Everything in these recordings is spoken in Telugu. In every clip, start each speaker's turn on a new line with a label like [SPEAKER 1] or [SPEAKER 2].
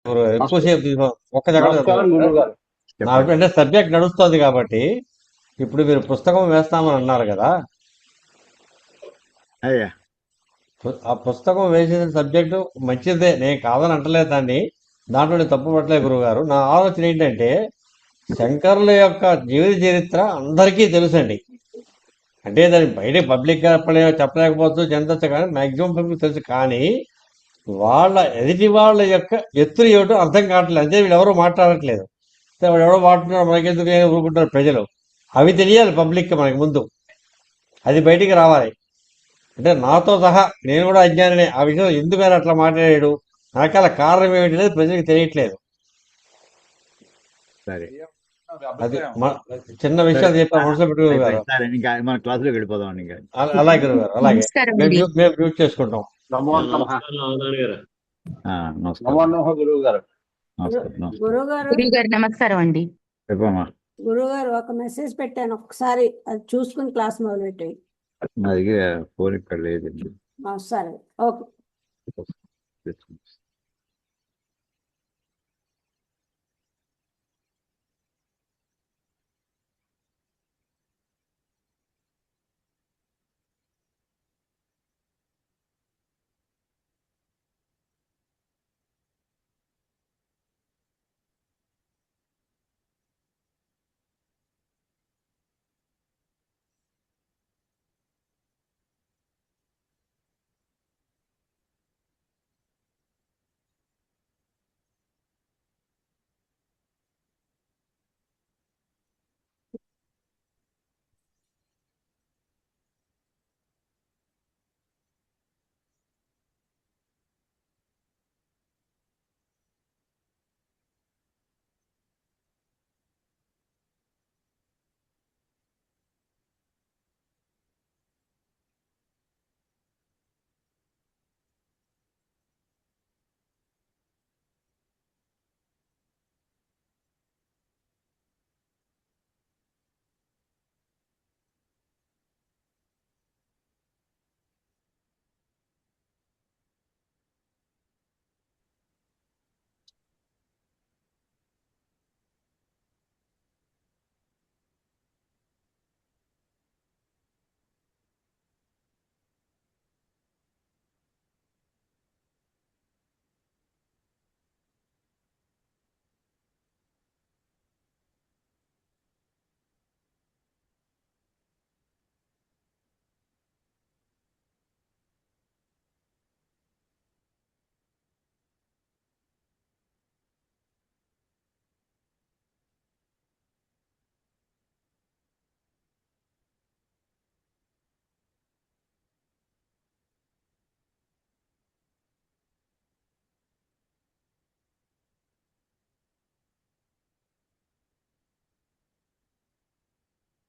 [SPEAKER 1] ఎక్కువసేపు ఒక్క జగన్
[SPEAKER 2] నమస్కారం గురువు గారు.
[SPEAKER 1] నాకు
[SPEAKER 3] చెప్పండి.
[SPEAKER 1] అంటే సబ్జెక్ట్ నడుస్తుంది కాబట్టి ఇప్పుడు మీరు పుస్తకం వేస్తామని అన్నారు కదా.
[SPEAKER 3] అయ్యా,
[SPEAKER 1] ఆ పుస్తకం వేసిన సబ్జెక్టు మంచిదే, నేను కాదని అంటలేదు దాన్ని. దాంట్లో నేను తప్పు పట్టలేదు గురువు గారు. నా ఆలోచన ఏంటంటే శంకరుల యొక్క జీవిత చరిత్ర అందరికీ తెలుసండి. అంటే దాన్ని బయట పబ్లిక్ గా చెప్పలేకపోవచ్చు, చెందొచ్చు, కానీ మాక్సిమం పబ్లిక్ తెలుసు. కానీ వాళ్ళ ఎదుటి వాళ్ళ యొక్క ఎత్తులు ఏమిటో అర్థం కావట్లేదు. అంతే, వీళ్ళు ఎవరో మాట్లాడట్లేదు. వాడు ఎవడో మాట్లాడుతున్నాడు, మనకెందుకు అని ఊరుకుంటారు ప్రజలు. అవి తెలియాలి పబ్లిక్ మనకి ముందు, అది బయటికి రావాలి. అంటే నాతో సహా నేను కూడా అజ్ఞానినే. ఆ విషయం ఎందుకు ఆయన అట్లా మాట్లాడాడు, వెనకాల కారణం ఏమిటి అనేది ప్రజలకు తెలియట్లేదు.
[SPEAKER 3] సరే
[SPEAKER 1] అది
[SPEAKER 2] అభిప్రాయం.
[SPEAKER 1] చిన్న
[SPEAKER 3] సరే,
[SPEAKER 1] విషయాలు చెప్పారు, మనసులో పెట్టుకోరు గారు.
[SPEAKER 3] అయిపోయింది. సరే, ఇంకా మన క్లాసులోకి వెళ్ళిపోదాం. ఇంకా
[SPEAKER 1] అలాగే గురువు గారు, అలాగే.
[SPEAKER 4] నమస్కారం
[SPEAKER 1] మేము
[SPEAKER 4] అండి.
[SPEAKER 1] మేము మ్యూట్ చేసుకుంటాం.
[SPEAKER 2] నమో నమః.
[SPEAKER 3] నమస్కారం.
[SPEAKER 2] నమో నమః గురువు గారు.
[SPEAKER 3] నమస్కారం. నమస్కారం.
[SPEAKER 5] గురువు గారు,
[SPEAKER 4] గురువు గారు నమస్కారం అండి.
[SPEAKER 3] చెప్పమ్మా.
[SPEAKER 5] గురువు గారు ఒక మెసేజ్ పెట్టాను, ఒకసారి అది చూసుకుని క్లాస్ మొదలెట్టి.
[SPEAKER 3] నా దగ్గర ఫోన్ ఇక్కడ లేదండి.
[SPEAKER 5] సరే, ఓకే.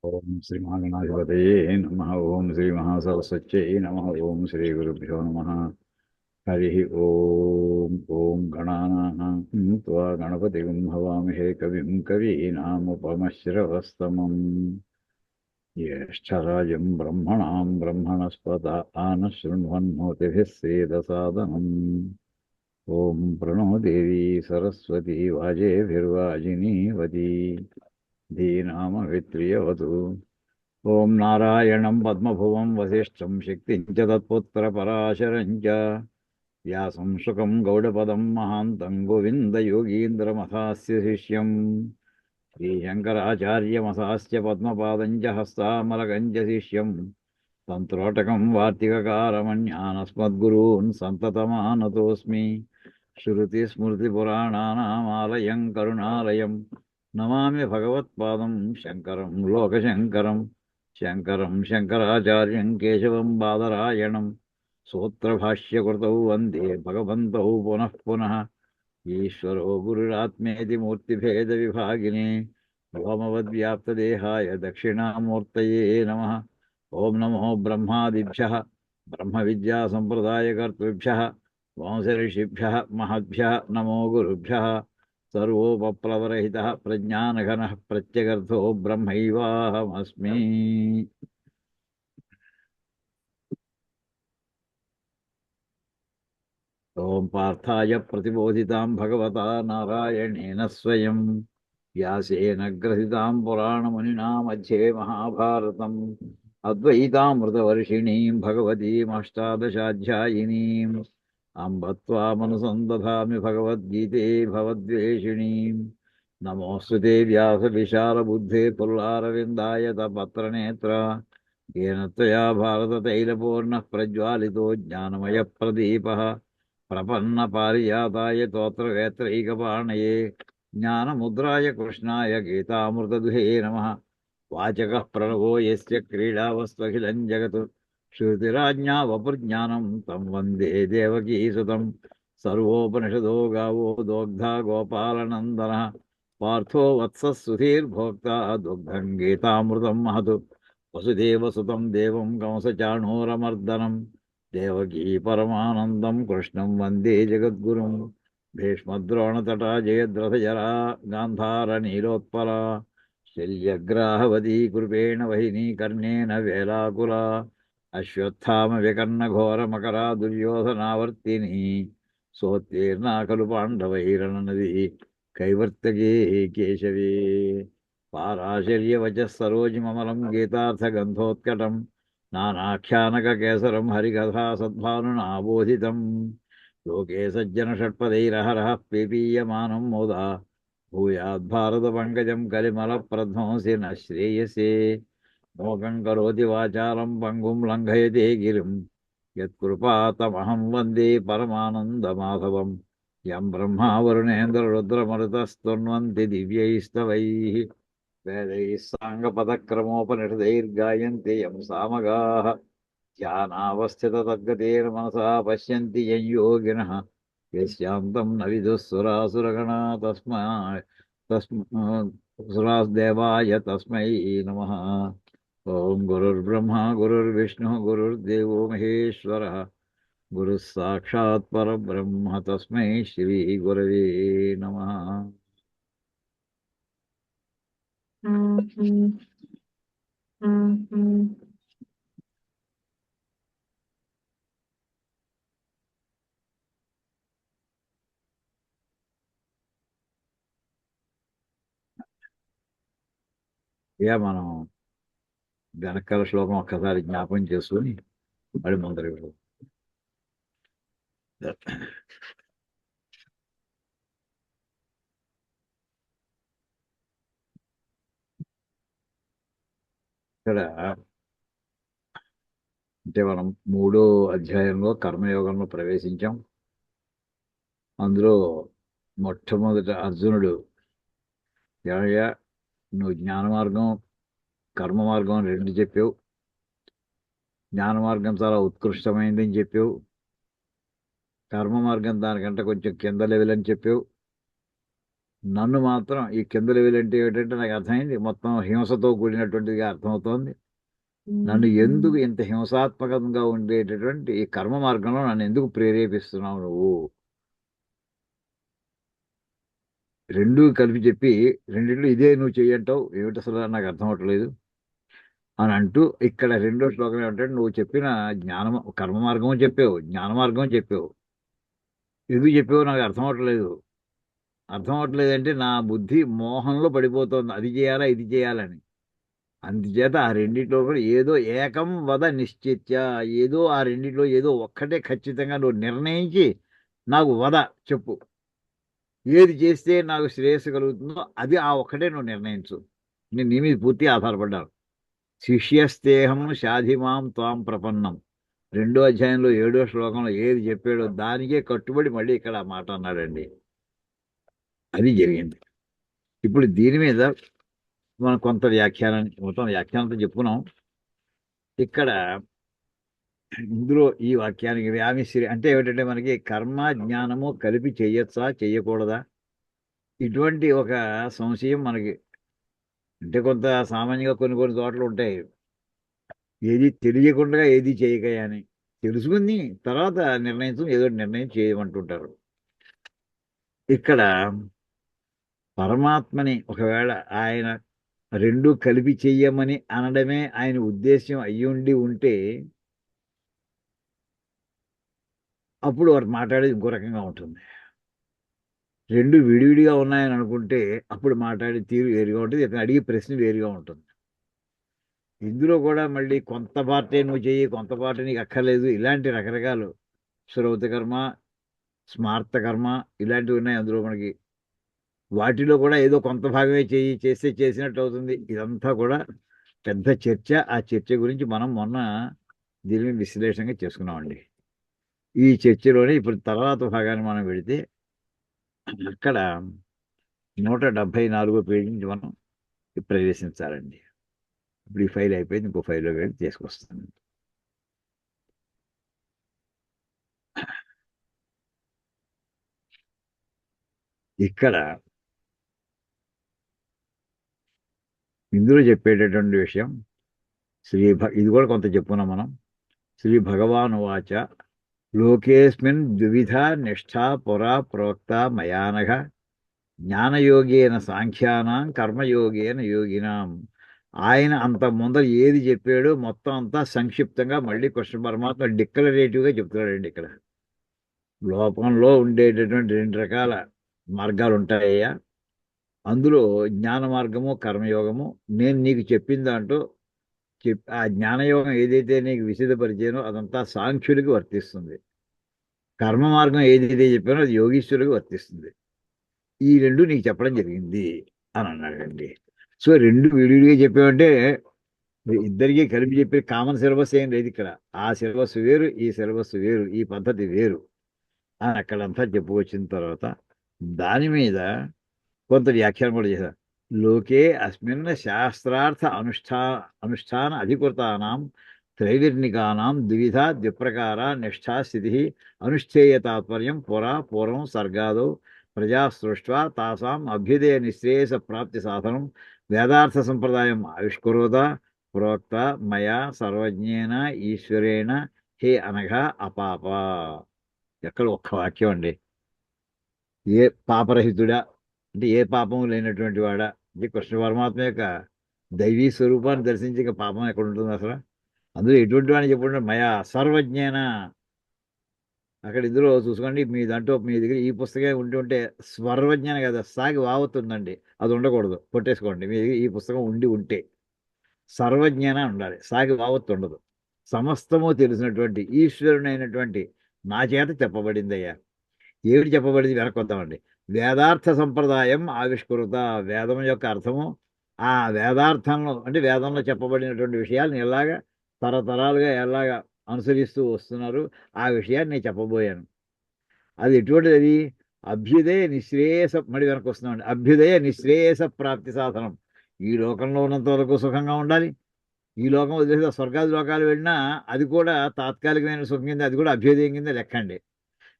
[SPEAKER 3] ఓం శ్రీ మహాగణాధిపతయే నమ. ఓం శ్రీ మహాసరస్వత్యై నమ. ఓం శ్రీ గురుభ్యో నమ. హరి ఓం. ఓం గణానాం త్వా గణపతిం హవామహే కవిం కవీనాముపమశ్రవస్తమం. జ్యేష్ఠరాజం బ్రహ్మణాం బ్రహ్మణస్పత ఆనశృణ్వన్మోతిభిः సేదసాదనం. ఓం ప్రణో దేవీ సరస్వతీ వాజేభిర్వాజినీవతి. ధీనామవిత్రియవతు. ఓం నారాయణం పద్మభువం వసిష్ఠం శక్తిం చ తత్పుత్రపరాశరం చ వ్యాసం శుకం గౌడపదం మహాంతం గోవిందయోగీంద్రమథాస్య శిష్యం శ్రీశంకరాచార్యమథాస్య పద్మపాదం చ హస్తామలకం చ శిష్యం తంత్రోటకం వార్తికకారమణ్యానస్మద్గురూన్ సంతతమానతోస్మి. శృతిస్మృతిపురాణానామాలయం కరుణాలయం నమామి భగవత్పాదం శంకరం లోకశంకరం. శంకరం శంకరాచార్యం కేశవం బాదరాయణం సూత్రభాష్యకృతౌ వందే భగవంతౌ పునః పునః. ఈశ్వరో గురురాత్మేతి మూర్తిభేద విభాగినే వ్యోమవద్వ్యాప్తదేహాయ దక్షిణామూర్తయే నమః. ఓం నమో బ్రహ్మాదిభ్యః బ్రహ్మ విద్యా సంప్రదాయకర్తృభ్యః వంశఋషిభ్యః మహద్భ్యః నమో గురుభ్యః. సర్వోపప్లవరహితః ప్రజ్ఞానఘనః ప్రత్యగర్థో బ్రహ్మైవాహమస్మి. ఓం పార్థాయ ప్రతిబోధితాం భగవతా నారాయణేన స్వయం వ్యాసేన గ్రథితాం పురాణమునినా మధ్యే మహాభారతం అద్వైతామృతవర్షిణీం భగవతీమష్టాదశాధ్యాయినీం అంబ త్వామనుసందధామి భగవద్గీతే భవద్వేషిణీం నమోऽस्तुते వ్యాసవిశాలబుద్ధే పుల్లారవిందాయత పత్రనేత్ర येन त्वया भारततैलपूर्णः प्रज्वालितो ज्ञानमयप्रदीपः प्रपन्नपारिजाताय तोत्रवेत्रैकपाणये ज्ञानमुद्राय कृष्णाय गीतामृतदुहे नमः वाचकः प्रणवो यस्य क्रीडावस्त्वखिलं जगत् श्रुतिराज्ञा वपुर्ज्ञानं तं वन्दे देवकीसुतं सर्वोपनिषदो गावो दोग्धा गोपालनन्दनः पार्थो वत्सः सुधीर्भोक्ता दुग्धं गीतामृतं महत् वसुदेवसुतं देवं कंसचाणूरमर्दनं देवकी परमानन्दं कृष्णं वन्दे जगद्गुरुं भीष्मद्रोणतटा जयद्रथजरा गान्धारनीलोत्पला शल्यग्राहवती कृपेण वहिनी कर्णेन वेलाकुला अश्वत्थामविकर्णघोरमकरा दुर्योधनावर्तिनी सोत्तीर्णा खलु पाण्डवैरणनदी कैवर्तके केशवे पाराशर्यवचः सरोजिममलं गीतार्थगन्धोत्कटं नानाख्यानककेसरं हरिकथा सद्भानुनाबोधितं लोके सज्जनषट्पदैरहरः पिपीयमानं मोदा भूयाद्भारतपङ्कजं कलिमलप्रध्वंसि न श्रेयसे मोकं करोति वाचालं पङ्गुं लङ्घयते गिरिं यत्कृपातमहं वन्दे परमानन्दमाधवं यं ब्रह्मा वरुणेन्द्ररुद्रमरुतस्तुन्वन्ति दिव्यैस्तवैः वेदैः साङ्गपदक्रमोपनिषदैर्गायन्ति यं सामगाः ध्यानावस्थिततद्गतेन मनसा पश्यन्ति यं योगिनः यस्यान्तं न विदुः सुरासुरगणा सुरासुदेवाय तस्मै नमः ॐ गुरुर्ब्रह्मा गुरुर्विष्णुः गुरुर्देवो महेश्वरः गुरुः साक्षात् परब्रह्म तस्मै श्रीगुरवे नमः ఇక మనం వెనకాల శ్లోకం ఒక్కసారి జ్ఞాపకం చేసుకుని మళ్ళీ ముందరికి వెళ్దాం. ఇక్కడ అంటే మనం 3వ అధ్యాయంలో కర్మయోగంలో ప్రవేశించాం. అందులో మొట్టమొదట అర్జునుడు ఏమయ్యా నువ్వు జ్ఞాన మార్గం కర్మ మార్గం రెండు చెప్పావు, జ్ఞాన మార్గం చాలా ఉత్కృష్టమైందని చెప్పావు, కర్మ మార్గం దానికంటే కొంచెం కింద లెవెల్ అని చెప్పావు. నన్ను మాత్రం ఈ కింద లెవెల్ అంటే ఏమిటంటే నాకు అర్థమైంది, మొత్తం హింసతో కూడినటువంటిదిగా అర్థమవుతోంది. నన్ను ఎందుకు ఇంత హింసాత్మకంగా ఉండేటటువంటి ఈ కర్మ మార్గంలో నన్ను ఎందుకు ప్రేరేపిస్తున్నావు నువ్వు? రెండు కలిపి చెప్పి రెండిట్లో ఇదే నువ్వు చెయ్యంటావు, ఏమిటి అసలు నాకు అర్థం అవట్లేదు అని అంటూ ఇక్కడ రెండో శ్లోకం ఏమంటే నువ్వు చెప్పిన కర్మ మార్గం చెప్పావు, జ్ఞాన మార్గం చెప్పావు, ఎందుకు చెప్పావు నాకు అర్థం అవట్లేదు. అర్థం అవట్లేదు అంటే నా బుద్ధి మోహంలో పడిపోతుంది, అది చేయాలా ఇది చేయాలని. అందుచేత ఆ రెండిట్లో కూడా ఏదో ఏకం వద నిశ్చిత్య, ఏదో ఆ రెండిట్లో ఏదో ఒక్కటే ఖచ్చితంగా నువ్వు నిర్ణయించి నాకు వద చెప్పు, ఏది చేస్తే నాకు శ్రేయస్సు కలుగుతుందో అది ఆ ఒక్కటే నువ్వు నిర్ణయించు. నేను నీ మీద పూర్తి ఆధారపడ్డాను. శిష్యస్తేహం షాధిమాం త్వాం ప్రపన్నం 2వ అధ్యాయంలో 7వ శ్లోకంలో ఏది చెప్పాడో దానికే కట్టుబడి మళ్ళీ ఇక్కడ ఆ మాట అన్నాడండి. అది జరిగింది. ఇప్పుడు దీని మీద మనం కొంత మొత్తం వ్యాఖ్యానంతో చెప్పుకున్నాం. ఇక్కడ ఇందులో ఈ వాక్యానికి వ్యామిశ్రీ అంటే ఏమిటంటే మనకి కర్మ జ్ఞానము కలిపి చెయ్యొచ్చా చెయ్యకూడదా ఇటువంటి ఒక సంశయం మనకి అంటే కొంత సామాన్యంగా కొన్ని చోట్ల ఉంటాయి, ఏది తెలియకుండా ఏది చేయకయా అని. తెలుసుకుని తర్వాత నిర్ణయించు, ఏదో నిర్ణయం చేయమంటుంటారు. ఇక్కడ పరమాత్మని ఒకవేళ ఆయన రెండు కలిపి చెయ్యమని అనడమే ఆయన ఉద్దేశ్యం అయ్యుండి ఉంటే అప్పుడు వారు మాట్లాడేది ఇంకో రకంగా ఉంటుంది. రెండు విడివిడిగా ఉన్నాయని అనుకుంటే అప్పుడు మాట్లాడే తీరు వేరుగా ఉంటుంది, ఇతను అడిగే ప్రశ్న వేరుగా ఉంటుంది. ఇందులో కూడా మళ్ళీ కొంత పార్టీ నువ్వు చెయ్యి, కొంత పార్టీ నీకు అక్కర్లేదు, ఇలాంటి రకరకాలు శ్రౌత కర్మ, స్మార్త కర్మ ఇలాంటివి ఉన్నాయి అందులో మనకి. వాటిలో కూడా ఏదో కొంత భాగమే చేస్తే చేసినట్టు అవుతుంది. ఇదంతా కూడా పెద్ద చర్చ. ఆ చర్చ గురించి మనం మొన్న దీనిని విశ్లేషణగా చేసుకున్నామండి. ఈ చర్చలోనే ఇప్పుడు తర్వాత భాగాన్ని మనం వెళితే అక్కడ 174 పేజీ నుంచి మనం ప్రవేశించాలండి. ఇప్పుడు ఈ ఫైల్ అయిపోయింది, ఇంకో ఫైల్లో వెళ్ళి తీసుకొస్తాను. ఇక్కడ ఇందులో చెప్పేటటువంటి విషయం ఇది కూడా కొంత చెప్పుకున్నాం మనం. శ్రీ భగవాన్ వాచ లోకేస్మిన్ ద్విధ నిష్ఠా పురా ప్రోక్త మయానఘ జ్ఞానయోగేన సాంఖ్యానాం కర్మయోగేన యోగినాం. ఆయన అంత ముందర ఏది చెప్పాడో మొత్తం అంతా సంక్షిప్తంగా మళ్ళీ కృష్ణ పరమాత్మ డిక్లరేటివ్గా చెప్తున్నాడండి. ఇక్కడ లోకంలో ఉండేటటువంటి 2 రకాల మార్గాలు ఉంటాయ్యా. అందులో జ్ఞాన మార్గము, కర్మయోగము. నేను నీకు చెప్పిన దాంట్లో ఆ జ్ఞానయోగం ఏదైతే నీకు విశదపరిచానో అదంతా సాంఖ్యుడికి వర్తిస్తుంది. కర్మ మార్గం ఏదైతే చెప్పానో అది యోగీశ్వరుడికి వర్తిస్తుంది. ఈ 2 నీకు చెప్పడం జరిగింది అని అన్నాడండి. సో 2 విడివిడిగా చెప్పామంటే ఇద్దరికీ కలిపి చెప్పే కామన్ సిలబస్ ఏం లేదు ఇక్కడ. ఆ సిలబస్ వేరు, ఈ సిలబస్ వేరు, ఈ పద్ధతి వేరు అని అక్కడంతా చెప్పుకొచ్చిన తర్వాత దాని మీద కొంత వ్యాఖ్యానం కూడా చేశారు. లోకే అస్మిన్ శాస్త్రార్థ అనుష్ఠాన అధికృతానాం త్రైవర్ణికానాం ద్విధ ద్విప్రకార నిష్ఠా స్థితి అనుష్ఠేయ తాత్పర్యం పూర్వం సర్గాదో ప్రజా సృష్ట్వా తాసాం అభ్యుదయ నిశ్రేయస ప్రాప్తి సాధనం వేదార్థ సంప్రదాయం ఆవిష్కరోత ప్రోక్త మయా సర్వజ్ఞేన ఈశ్వరేణ హే అనగా అపాప. ఎక్కడ ఒక్క వాక్యం అండి. ఏ పాపరహితుడా అంటే ఏ పాపం లేనటువంటి వాడా అంటే కృష్ణ పరమాత్మ యొక్క దైవీ స్వరూపాన్ని దర్శించి ఇంకా పాపం ఎక్కడ ఉంటుంది అసలు? అందులో ఎటువంటి వాడిని చెప్పుకుంటే మయా సర్వజ్ఞేన. అక్కడ ఇందులో చూసుకోండి, మీ దాంట్లో మీ దగ్గర ఈ పుస్తకం ఉంటే సర్వజ్ఞాన కదా, సాగి వావతుందండి, అది ఉండకూడదు, కొట్టేసుకోండి. మీ దగ్గర ఈ పుస్తకం ఉంటే సర్వజ్ఞాన ఉండాలి, సాగి వావత్తు ఉండదు. సమస్తము తెలిసినటువంటి ఈశ్వరునైనటువంటి నా చేత చెప్పబడిందయ్యా. ఏమిటి చెప్పబడింది వెనకొద్దామండి. వేదార్థ సంప్రదాయం ఆవిష్కృత. వేదం యొక్క అర్థము, ఆ వేదార్థంలో అంటే వేదంలో చెప్పబడినటువంటి విషయాలను ఎలాగా తరతరాలుగా ఎలాగా అనుసరిస్తూ వస్తున్నారు ఆ విషయాన్ని నేను చెప్పబోయాను. అది ఎటువంటిది? అది అభ్యుదయ నిశ్రేయస. మళ్ళీ వెనక్కి వస్తున్నామండి. అభ్యుదయ నిశ్రేయస ప్రాప్తి సాధనం. ఈ లోకంలో ఉన్నంత వరకు సుఖంగా ఉండాలి. ఈ లోకం వదిలేసి స్వర్గాది లోకాలు వెళ్ళినా అది కూడా తాత్కాలికమైన సుఖం కింద, అది కూడా అభ్యుదయం కింద లెక్కండి.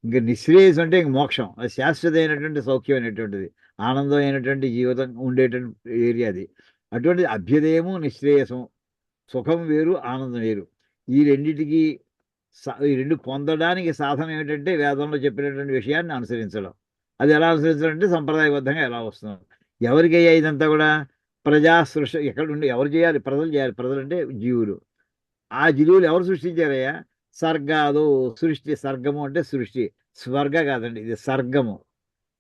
[SPEAKER 3] ఇంకా నిశ్రేయసం అంటే ఇంక మోక్షం, అది శాశ్వతమైనటువంటి సౌఖ్యం అనేటువంటిది, ఆనందమైనటువంటి జీవితం ఉండేటువంటి ఏరియా అది. అటువంటి అభ్యుదయము నిశ్రేయసం, సుఖం వేరు, ఆనందం వేరు. ఈ రెండింటికి ఈ 2 పొందడానికి సాధన ఏమిటంటే వేదంలో చెప్పినటువంటి విషయాన్ని అనుసరించడం. అది ఎలా అనుసరించడం అంటే సంప్రదాయబద్ధంగా ఎలా వస్తున్నాం. ఎవరికి అయ్యా ఇదంతా కూడా? ప్రజా సృష్టి. ఎక్కడ ఉండి ఎవరు చేయాలి? ప్రజలు చేయాలి. ప్రజలు అంటే జీవులు. ఆ జీవులు ఎవరు సృష్టించారయ్యా? సర్గాదు. సృష్టి. సర్గము అంటే సృష్టి, స్వర్గ కాదండి, ఇది సర్గము.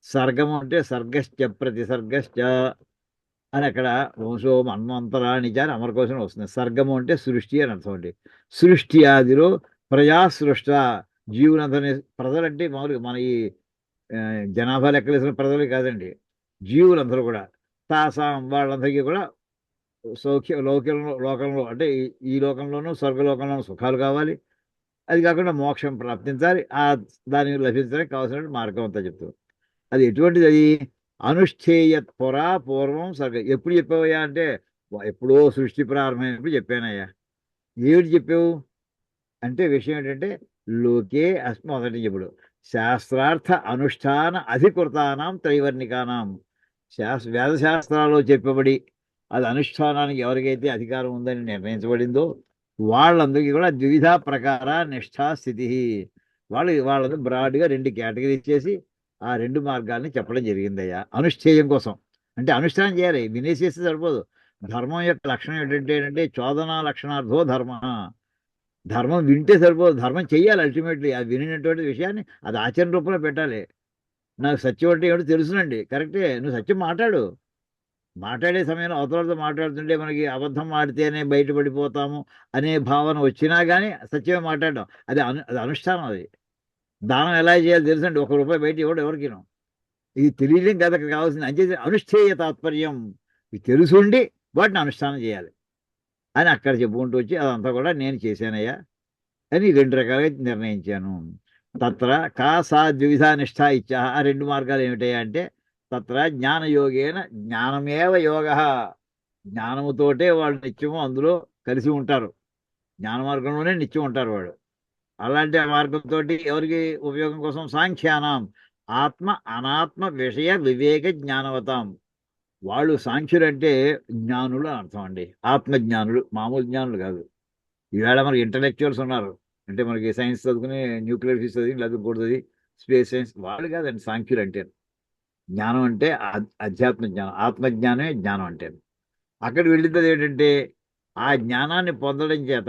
[SPEAKER 3] సర్గము అంటే సర్గశ్చ ప్రతిసర్గశ్చ అని అక్కడ వంశో మన్వంతరాణి అని అమర కోసం వస్తుంది. సర్గము అంటే సృష్టి అని అర్థం అండి. సృష్టి ఆదిలో ప్రజా సృష్ట. జీవులందరినీ, ప్రజలంటే మామూలుగా మన ఈ జనాభా లెక్కలేసిన ప్రజలు కాదండి, జీవులందరూ కూడా. తాసాం వాళ్ళందరికీ కూడా లోకంలో అంటే ఈ లోకంలోనూ స్వర్గలోకంలోనూ సుఖాలు కావాలి. అది కాకుండా మోక్షం ప్రాప్తించాలి. దానికి లభించడానికి కావాల్సిన మార్గం అంతా చెప్తారు. అది ఎటువంటిది? అది అనుష్ఠేయ పూర్వం సర్గ. ఎప్పుడు చెప్పావయ్యా అంటే ఎప్పుడో సృష్టి ప్రారంభమైనప్పుడు చెప్పానయ్యా. ఏమిటి చెప్పావు అంటే విషయం ఏంటంటే లోకే మొదటి చెప్పుడు శాస్త్రార్థ అనుష్ఠాన అధికృతానాం త్రైవర్ణికానాం. వేదశాస్త్రాల్లో చెప్పబడి అది అనుష్ఠానానికి ఎవరికైతే అధికారం ఉందని నిర్ణయించబడిందో వాళ్ళందరికీ కూడా ద్విధ ప్రకార నిష్ఠా స్థితి. వాళ్ళందరూ బ్రాడ్గా 2 కేటగిరీస్ చేసి ఆ 2 మార్గాల్ని చెప్పడం జరిగిందయ్యా. అనుష్ఠేయం కోసం అంటే అనుష్ఠానం చేయాలి, వినేసేస్తే సరిపోదు. ధర్మం యొక్క లక్షణం ఏంటంటే చోదనా లక్షణార్థో ధర్మ. ధర్మం వింటే సరిపోదు, ధర్మం చెయ్యాలి. అల్టిమేట్లీ అది వినినటువంటి విషయాన్ని అది ఆచరణ రూపంలో పెట్టాలి. నాకు సత్యం అంటే ఏమిటో తెలుసునండి, కరెక్టే, నువ్వు సత్యం మాట్లాడు. మాట్లాడే సమయంలో అవతలతో మాట్లాడుతుంటే మనకి అబద్ధం ఆడితేనే బయటపడిపోతాము అనే భావన వచ్చినా కానీ సత్యమే మాట్లాడడం, అది అనుష్ఠానం. అది దానం ఎలా చేయాలో తెలుసండి. ₹1 బయట ఇవ్వడు ఎవరికిను. ఇది తెలియడం కదా అక్కడ కావాల్సింది. అంచేది అనుష్ఠేయ తాత్పర్యం. ఇది తెలుసుండి వాటిని అనుష్ఠానం చేయాలి అని అక్కడ చెప్పుకుంటూ వచ్చి అదంతా కూడా నేను చేశానయ్యా అని 2 రకాలుగా నిర్ణయించాను. తత్ర కా సా ద్విధ నిష్ఠా ఇచ్చా. ఆ 2 మార్గాలు ఏమిటాయా అంటే, తత్ర జ్ఞానయోగేన, జ్ఞానమేవ యోగ, జ్ఞానముతోటే వాళ్ళు నిత్యము అందులో కలిసి ఉంటారు. జ్ఞాన మార్గంలోనే నిత్యం ఉంటారు వాళ్ళు. అలాంటి ఆ మార్గంతో ఎవరికి ఉపయోగం కోసం? సాంఖ్యానం ఆత్మ అనాత్మ విషయ వివేక జ్ఞానవతాం. వాళ్ళు సాంఖ్యులు అంటే జ్ఞానులు అని అర్థం అండి. ఆత్మజ్ఞానులు, మామూలు జ్ఞానులు కాదు. ఈవేళ మనకి ఇంటలెక్చువల్స్ ఉన్నారు, అంటే మనకి సైన్స్ చదువుకుని న్యూక్లియర్ ఫిజిక్స్ చదివి లేదా ఇంకోటి స్పేస్ సైన్స్, వాళ్ళు కాదండి సాంఖ్యులు అంటే. జ్ఞానం అంటే అధ్యాత్మ జ్ఞానం, ఆత్మజ్ఞానమే జ్ఞానం అంటే. అక్కడికి వెళ్ళినది ఏంటంటే ఆ జ్ఞానాన్ని పొందడం చేత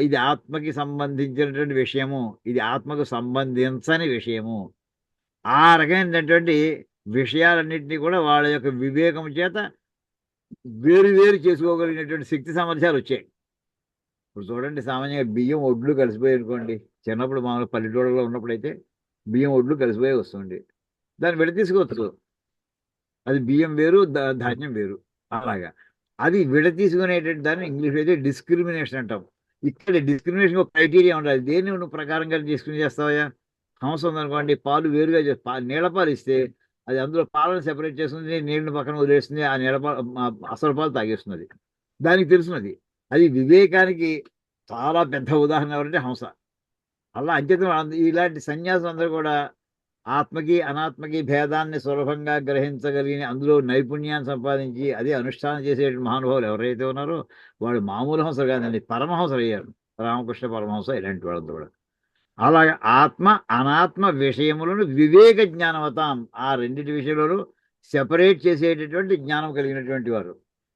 [SPEAKER 3] ఇది ఆత్మకి సంబంధించినటువంటి విషయము, ఇది ఆత్మకు సంబంధించని విషయము, ఆ రకమైనటువంటి విషయాలన్నింటినీ కూడా వాళ్ళ యొక్క వివేకం చేత వేరు వేరు చేసుకోగలిగినటువంటి శక్తి సామర్థ్యాలు వచ్చాయి. ఇప్పుడు చూడండి, సామాన్యంగా బియ్యం ఒడ్లు కలిసిపోయి అనుకోండి, చిన్నప్పుడు మామూలు పల్లెటూళ్ళలో ఉన్నప్పుడైతే బియ్యం ఒడ్లు కలిసిపోయి వస్తుంది, దాన్ని విడ తీసుకోవచ్చు. అది బియ్యం వేరు, ధాన్యం వేరు. అలాగా అది విడ తీసుకునేటువంటి దాన్ని ఇంగ్లీష్ అయితే డిస్క్రిమినేషన్ అంటాం. ఇక్కడ డిస్క్రిమినేషన్ ఒక క్రైటీరియా ఉండాలి. దేన్ని నువ్వు ప్రకారంగా డిస్క్రిమినేట్ చేస్తావా? హంస ఉందనుకోండి, పాలు వేరుగా నీళ్ళ పాలు ఇస్తే అది అందులో పాలను సెపరేట్ చేస్తుంది, నీళ్ళని పక్కన వదిలేస్తుంది, ఆ నీళ్ళ పాలు అసలు పాలు తాగేస్తున్నది. దానికి తెలుసున్నది. అది వివేకానికి చాలా పెద్ద ఉదాహరణ ఎవరంటే హంస. అలా అంచేత ఇలాంటి సన్యాసం అందరూ కూడా ఆత్మకి అనాత్మకి భేదాన్ని సులభంగా గ్రహించగలిగిన, అందులో నైపుణ్యాన్ని సంపాదించి అదే అనుష్ఠానం చేసే మహానుభావులు ఎవరైతే ఉన్నారో వాళ్ళు మామూలు హంసలు కాదండి, పరమహంసలు అయ్యారు. రామకృష్ణ పరమహంస ఇలాంటి వాళ్ళంతా కూడా. అలాగే ఆత్మ అనాత్మ విషయములను వివేక జ్ఞానవతాం, ఆ రెండింటి విషయంలోనూ సెపరేట్ చేసేటటువంటి జ్ఞానం కలిగినటువంటి వారు.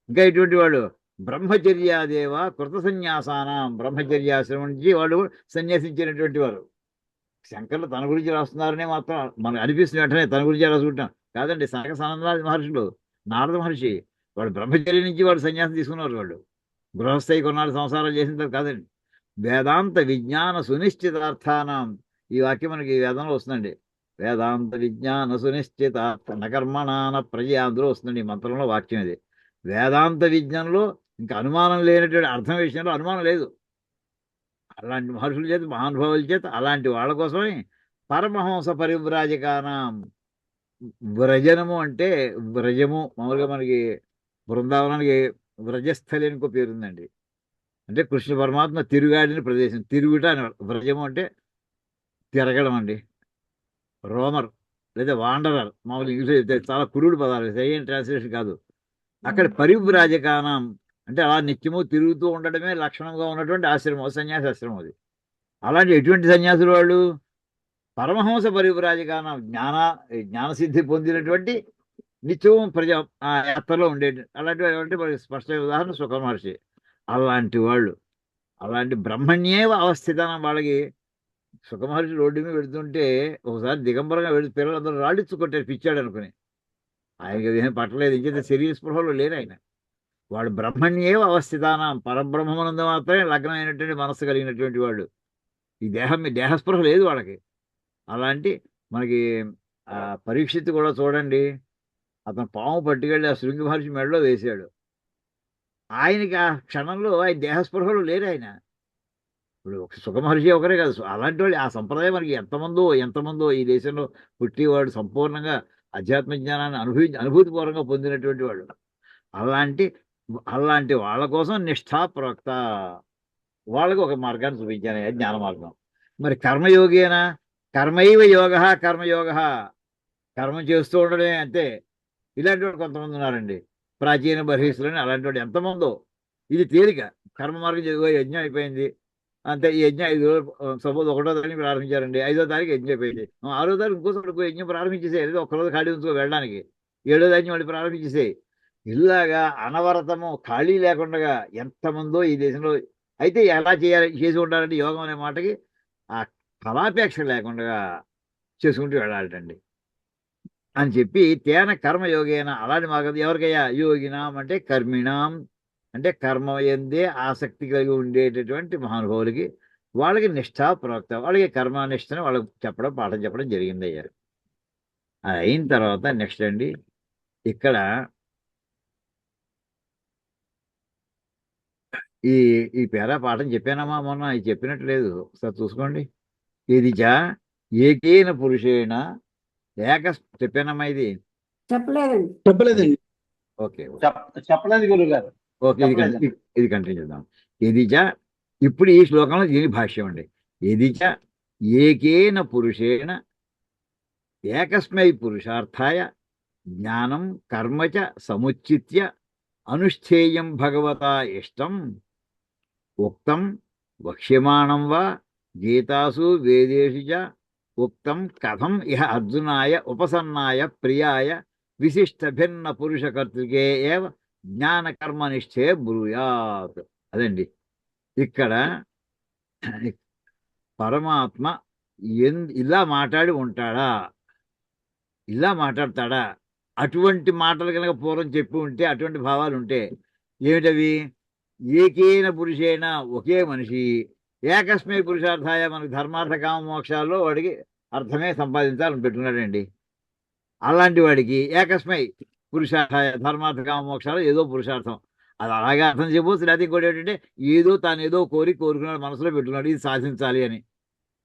[SPEAKER 3] ఇంకా ఇటువంటి వాళ్ళు బ్రహ్మచర్యాదేవ కృత సన్యాసానం, బ్రహ్మచర్యాశ్రమం నుంచి వాళ్ళు సన్యాసించినటువంటి వారు. శంకర్లు తన గురించి రాస్తున్నారనే మాత్రం మనకు అనిపిస్తుంది, వెంటనే తన గురించి రాసుకుంటాం కాదండి. సనక సనందనాథ మహర్షులు, నారద మహర్షి, వాడు బ్రహ్మచర్య నుంచి వాడు సన్యాసం తీసుకున్నారు. వాళ్ళు గృహస్థయి కొన్నాళ్ళు సంసారం చేసిన తర్వాత కాదండి. వేదాంత విజ్ఞాన సునిశ్చితార్థానం, ఈ వాక్యం మనకి వేదంలో వస్తుందండి. వేదాంత విజ్ఞాన సునిశ్చితార్థ నకర్మణాన ప్రజ, అందులో వస్తుందండి ఈ మంత్రంలో వాక్యం. ఇది వేదాంత విజ్ఞానంలో ఇంకా అనుమానం లేనటువంటి అర్థం విషయంలో అనుమానం లేదు. అలాంటి మహర్షుల చేత, మహానుభావుల చేత, అలాంటి వాళ్ళ కోసమని పరమహంస పరివ్రాజకానం. వ్రజనము అంటే వ్రజము, మామూలుగా మనకి బృందావనానికి వ్రజస్థలి అని ఇంకో పేరుందండి. అంటే కృష్ణ పరమాత్మ తిరుగాడిన ప్రదేశం, తిరుగుట అని. వ్రజము అంటే తిరగడం అండి. రోమర్ లేదా వాండరర్, మామూలు ఇంగ్లీష్ చాలా కురుడు పదాలు, సరైన ట్రాన్స్లేషన్ కాదు. అక్కడ పరివ్రాజకానం అంటే అలా నిత్యము తిరుగుతూ ఉండడమే లక్షణంగా ఉన్నటువంటి ఆశ్రమం, సన్యాసాశ్రమం అది. అలాంటి ఎటువంటి సన్యాసులు వాళ్ళు? పరమహంస పరివ్రాజకానం, జ్ఞానసిద్ధి పొందినటువంటి నిత్యం యాత్రలో ఉండేది. అలాంటి మనకి స్పష్టమైన ఉదాహరణ సుఖ మహర్షి. అలాంటి వాళ్ళు, అలాంటి బ్రహ్మణ్యేవ అవస్థితానం వాళ్ళకి. సుఖ మహర్షి రోడ్డు మీద వెళుతుంటే ఒకసారి దిగంబరంగా వెళుతూ పిల్లలందరూ రాళ్ళిచ్చు కొట్టారు పిచ్చాడు అనుకుని. ఆయనకి ఏం పట్టలేదు, ఇంకేత శరీర స్పృహలో లేరు ఆయన. వాడు బ్రహ్మణ్యేవ అవస్థితానం, పరబ్రహ్మనందు మాత్రమే లగ్నమైనటువంటి మనస్సు కలిగినటువంటి వాళ్ళు. ఈ దేహస్పృహ లేదు వాళ్ళకి. అలాంటి మనకి పరీక్షిత్తు కూడా చూడండి, అతను పాము పట్టుకెళ్ళి ఆ శృంగి మహర్షి మెడలో వేశాడు. ఆయనకి ఆ క్షణంలో ఆయన దేహస్పృహలు లేరు ఆయన. ఇప్పుడు సుఖ మహర్షి ఒకరే కాదు, అలాంటి వాళ్ళు ఆ సంప్రదాయం మనకి ఎంతమందో ఈ దేశంలో పుట్టివాడు సంపూర్ణంగా అధ్యాత్మ జ్ఞానాన్ని అనుభూతిపూర్వకంగా పొందినటువంటి వాళ్ళు. అలాంటి వాళ్ళ కోసం నిష్ఠాప్రోక్త, వాళ్ళకి ఒక మార్గాన్ని చూపించాను, జ్ఞాన మార్గం. మరి కర్మయోగేనా? కర్మైవ యోగ, కర్మయోగ, కర్మ చేస్తూ ఉండడమే అంతే. ఇలాంటి వాడు కొంతమంది ఉన్నారండి, ప్రాచీన బర్హీసులని. అలాంటి వాడు ఎంతమందో. ఇది తేలిక, కర్మ మార్గం యజ్ఞం అయిపోయింది అంతే. ఈ యజ్ఞం 5 రోజులు, సపోజ్ 1వ తారీఖు ప్రారంభించారండి, 5వ తారీఖు యజ్ఞం అయిపోయింది. 6వ తారీఖు ఇంకోసారి యజ్ఞం ప్రారంభించేసే, లేదా ఒక్కరోజు ఖాళీ ఉంచుకో వెళ్ళడానికి, 7వ తారీఖు మళ్ళీ ప్రారంభించేసే. ఇలాగా అనవరతము ఖాళీ లేకుండా ఎంతమందో ఈ దేశంలో. అయితే ఎలా చేయాలి చేసి ఉండాలంటే యోగం అనే మాటకి ఆ ఫలాపేక్ష లేకుండా చేసుకుంటూ వెళ్ళాలటండి అని చెప్పి తేన కర్మయోగేన అలాంటి మార్గం ఎవరికయ్యా యోగినాం అంటే కర్మిణాం అంటే కర్మ ఎందే ఆసక్తి కలిగి ఉండేటటువంటి మహానుభావులకి వాళ్ళకి నిష్ఠా ప్రవక్త వాళ్ళకి కర్మనిష్టని వాళ్ళకి చెప్పడం పాఠం చెప్పడం జరిగింది అయ్యారు. అది అయిన తర్వాత నెక్స్ట్ అండి ఇక్కడ ఈ ఈ పేరా పాఠం చెప్పానమ్మా మొన్న ఇది చెప్పినట్టు లేదు ఒకసారి చూసుకోండి. ఇది చ ఏకేన పురుషేణ చెప్పానమ్మా ఇది
[SPEAKER 5] చెప్పలేదండి.
[SPEAKER 4] చెప్పలేదండి.
[SPEAKER 3] ఓకే
[SPEAKER 2] చెప్పలేదు గురువు గారు.
[SPEAKER 3] ఓకే ఇది కంటిన్యూ చేద్దాం. ఇది చ ఇప్పుడు ఈ శ్లోకంలో దీని భాష్యం అండి. ఇది చ ఏకేన పురుషేణ ఏకస్మై పురుషార్థాయ జ్ఞానం కర్మ చ సముచిత్య అనుష్ఠేయం భగవతా ఇష్టం ఉక్తం వక్ష్యమాణం వా గీతాసు వేదేషు చ ఉక్తం కథం ఇహ అర్జునాయ ఉపసన్నాయ ప్రియాయ విశిష్ట భిన్న పురుషకర్తృకే ఏవ జ్ఞాన కర్మనిష్ఠే బ్రూయాత్. అదండి ఇక్కడ పరమాత్మ ఇలా మాట్లాడి ఉంటాడా, ఇలా మాట్లాడతాడా? అటువంటి మాటలు కనుక పూర్వం చెప్పి ఉంటే, అటువంటి భావాలు ఉంటే ఏమిటవి? ఏకేన పురుషేన ఒకే మనిషి ఏకస్మై పురుషార్థాయ మనకు ధర్మార్థ కామ మోక్షాల్లో వాడికి అర్థమే సంపాదించాలని పెట్టుకున్నాడండి. అలాంటి వాడికి ఏకస్మై పురుషార్థాయ ధర్మార్థ కామ మోక్షాలు ఏదో పురుషార్థం అది అలాగే అర్థం చెప్పవచ్చు. లేకపోతే ఇంకోటి ఏంటంటే తాను ఏదో కోరుకున్నాడు, మనసులో పెట్టుకున్నాడు ఇది సాధించాలి అని.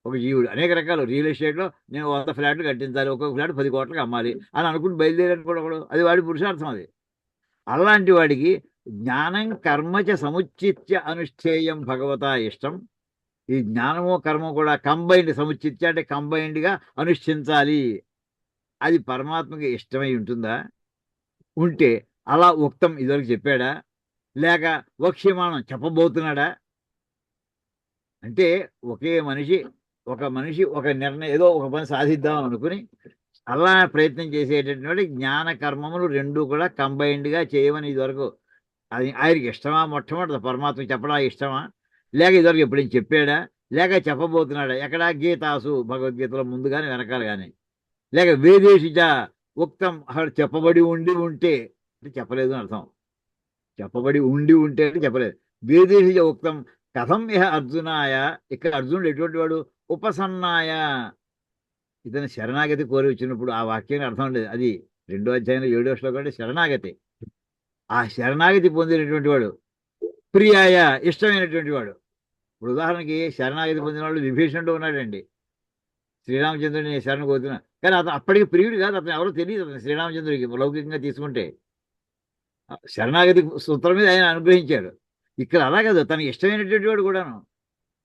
[SPEAKER 3] ఒక జీవుడు అనేక రకాలు రియల్ ఎస్టేట్లో నేను 100 ఫ్లాట్లు కట్టించాలి, ఒక్కొక్క ఫ్లాట్ 10 కోట్లకు అమ్మాలి అని అనుకుని బయలుదేరాడు కూడా ఒకడు, అది వాడి పురుషార్థం అది. అలాంటి వాడికి జ్ఞానం కర్మచ సముచిత్య అనుష్ఠేయం భగవతా ఇష్టం. ఈ జ్ఞానము కర్మ కూడా కంబైన్డ్, సముచిత్య అంటే కంబైన్డ్గా అనుష్ఠించాలి. అది పరమాత్మకి ఇష్టమై ఉంటుందా? ఉంటే అలా ఉక్తం ఇదివరకు చెప్పాడా, లేక వక్ష్యమానం చెప్పబోతున్నాడా? అంటే ఒక మనిషి ఒక నిర్ణయం ఏదో ఒక పని సాధిద్దాం అనుకుని అలా ప్రయత్నం చేసేటటువంటి జ్ఞాన కర్మములు రెండు కూడా కంబైన్డ్గా చేయమని ఇదివరకు అది ఆయనకి ఇష్టమా? మొట్టమొదటి పరమాత్మ చెప్పడా ఇష్టమా? లేక ఇదివరకు ఎప్పుడైనా చెప్పాడా, లేక చెప్పబోతున్నాడా? ఎక్కడ? గీతాసు భగవద్గీతలో ముందు కానీ వెనకాల కానీ, లేక వేదేశిచ ఉక్తం అక్కడ చెప్పబడి ఉంటే అంటే చెప్పలేదు అని అర్థం. చెప్పబడి ఉంటే అంటే చెప్పలేదు. వేదేశిచ ఉక్తం కథం ఇహ అర్జునాయ, ఇక్కడ అర్జునుడు ఎటువంటి వాడు? ఉపసన్నాయ, ఇతను శరణాగతి కోరి వచ్చినప్పుడు ఆ వాక్యానికి అర్థం ఉండేది. అది 2వ అధ్యాయంలో 7వ శ్లోకం అంటే శరణాగతి. ఆ శరణాగతి పొందినటువంటి వాడు ప్రియాయ, ఇష్టమైనటువంటి వాడు. ఇప్పుడు ఉదాహరణకి శరణాగతి పొందిన వాళ్ళు విభీషణుడు ఉన్నాడండి. శ్రీరామచంద్రుడిని శరణ కోరుతున్నా, కానీ అతను అప్పటికి ప్రియుడు కాదు, అతను ఎవరో తెలియదు. అతను శ్రీరామచంద్రుడికి లౌకికంగా తీసుకుంటే శరణాగతి సూత్రం మీద ఆయన అనుగ్రహించాడు. ఇక్కడ అలా కాదు, తనకి ఇష్టమైనటువంటి వాడు కూడాను.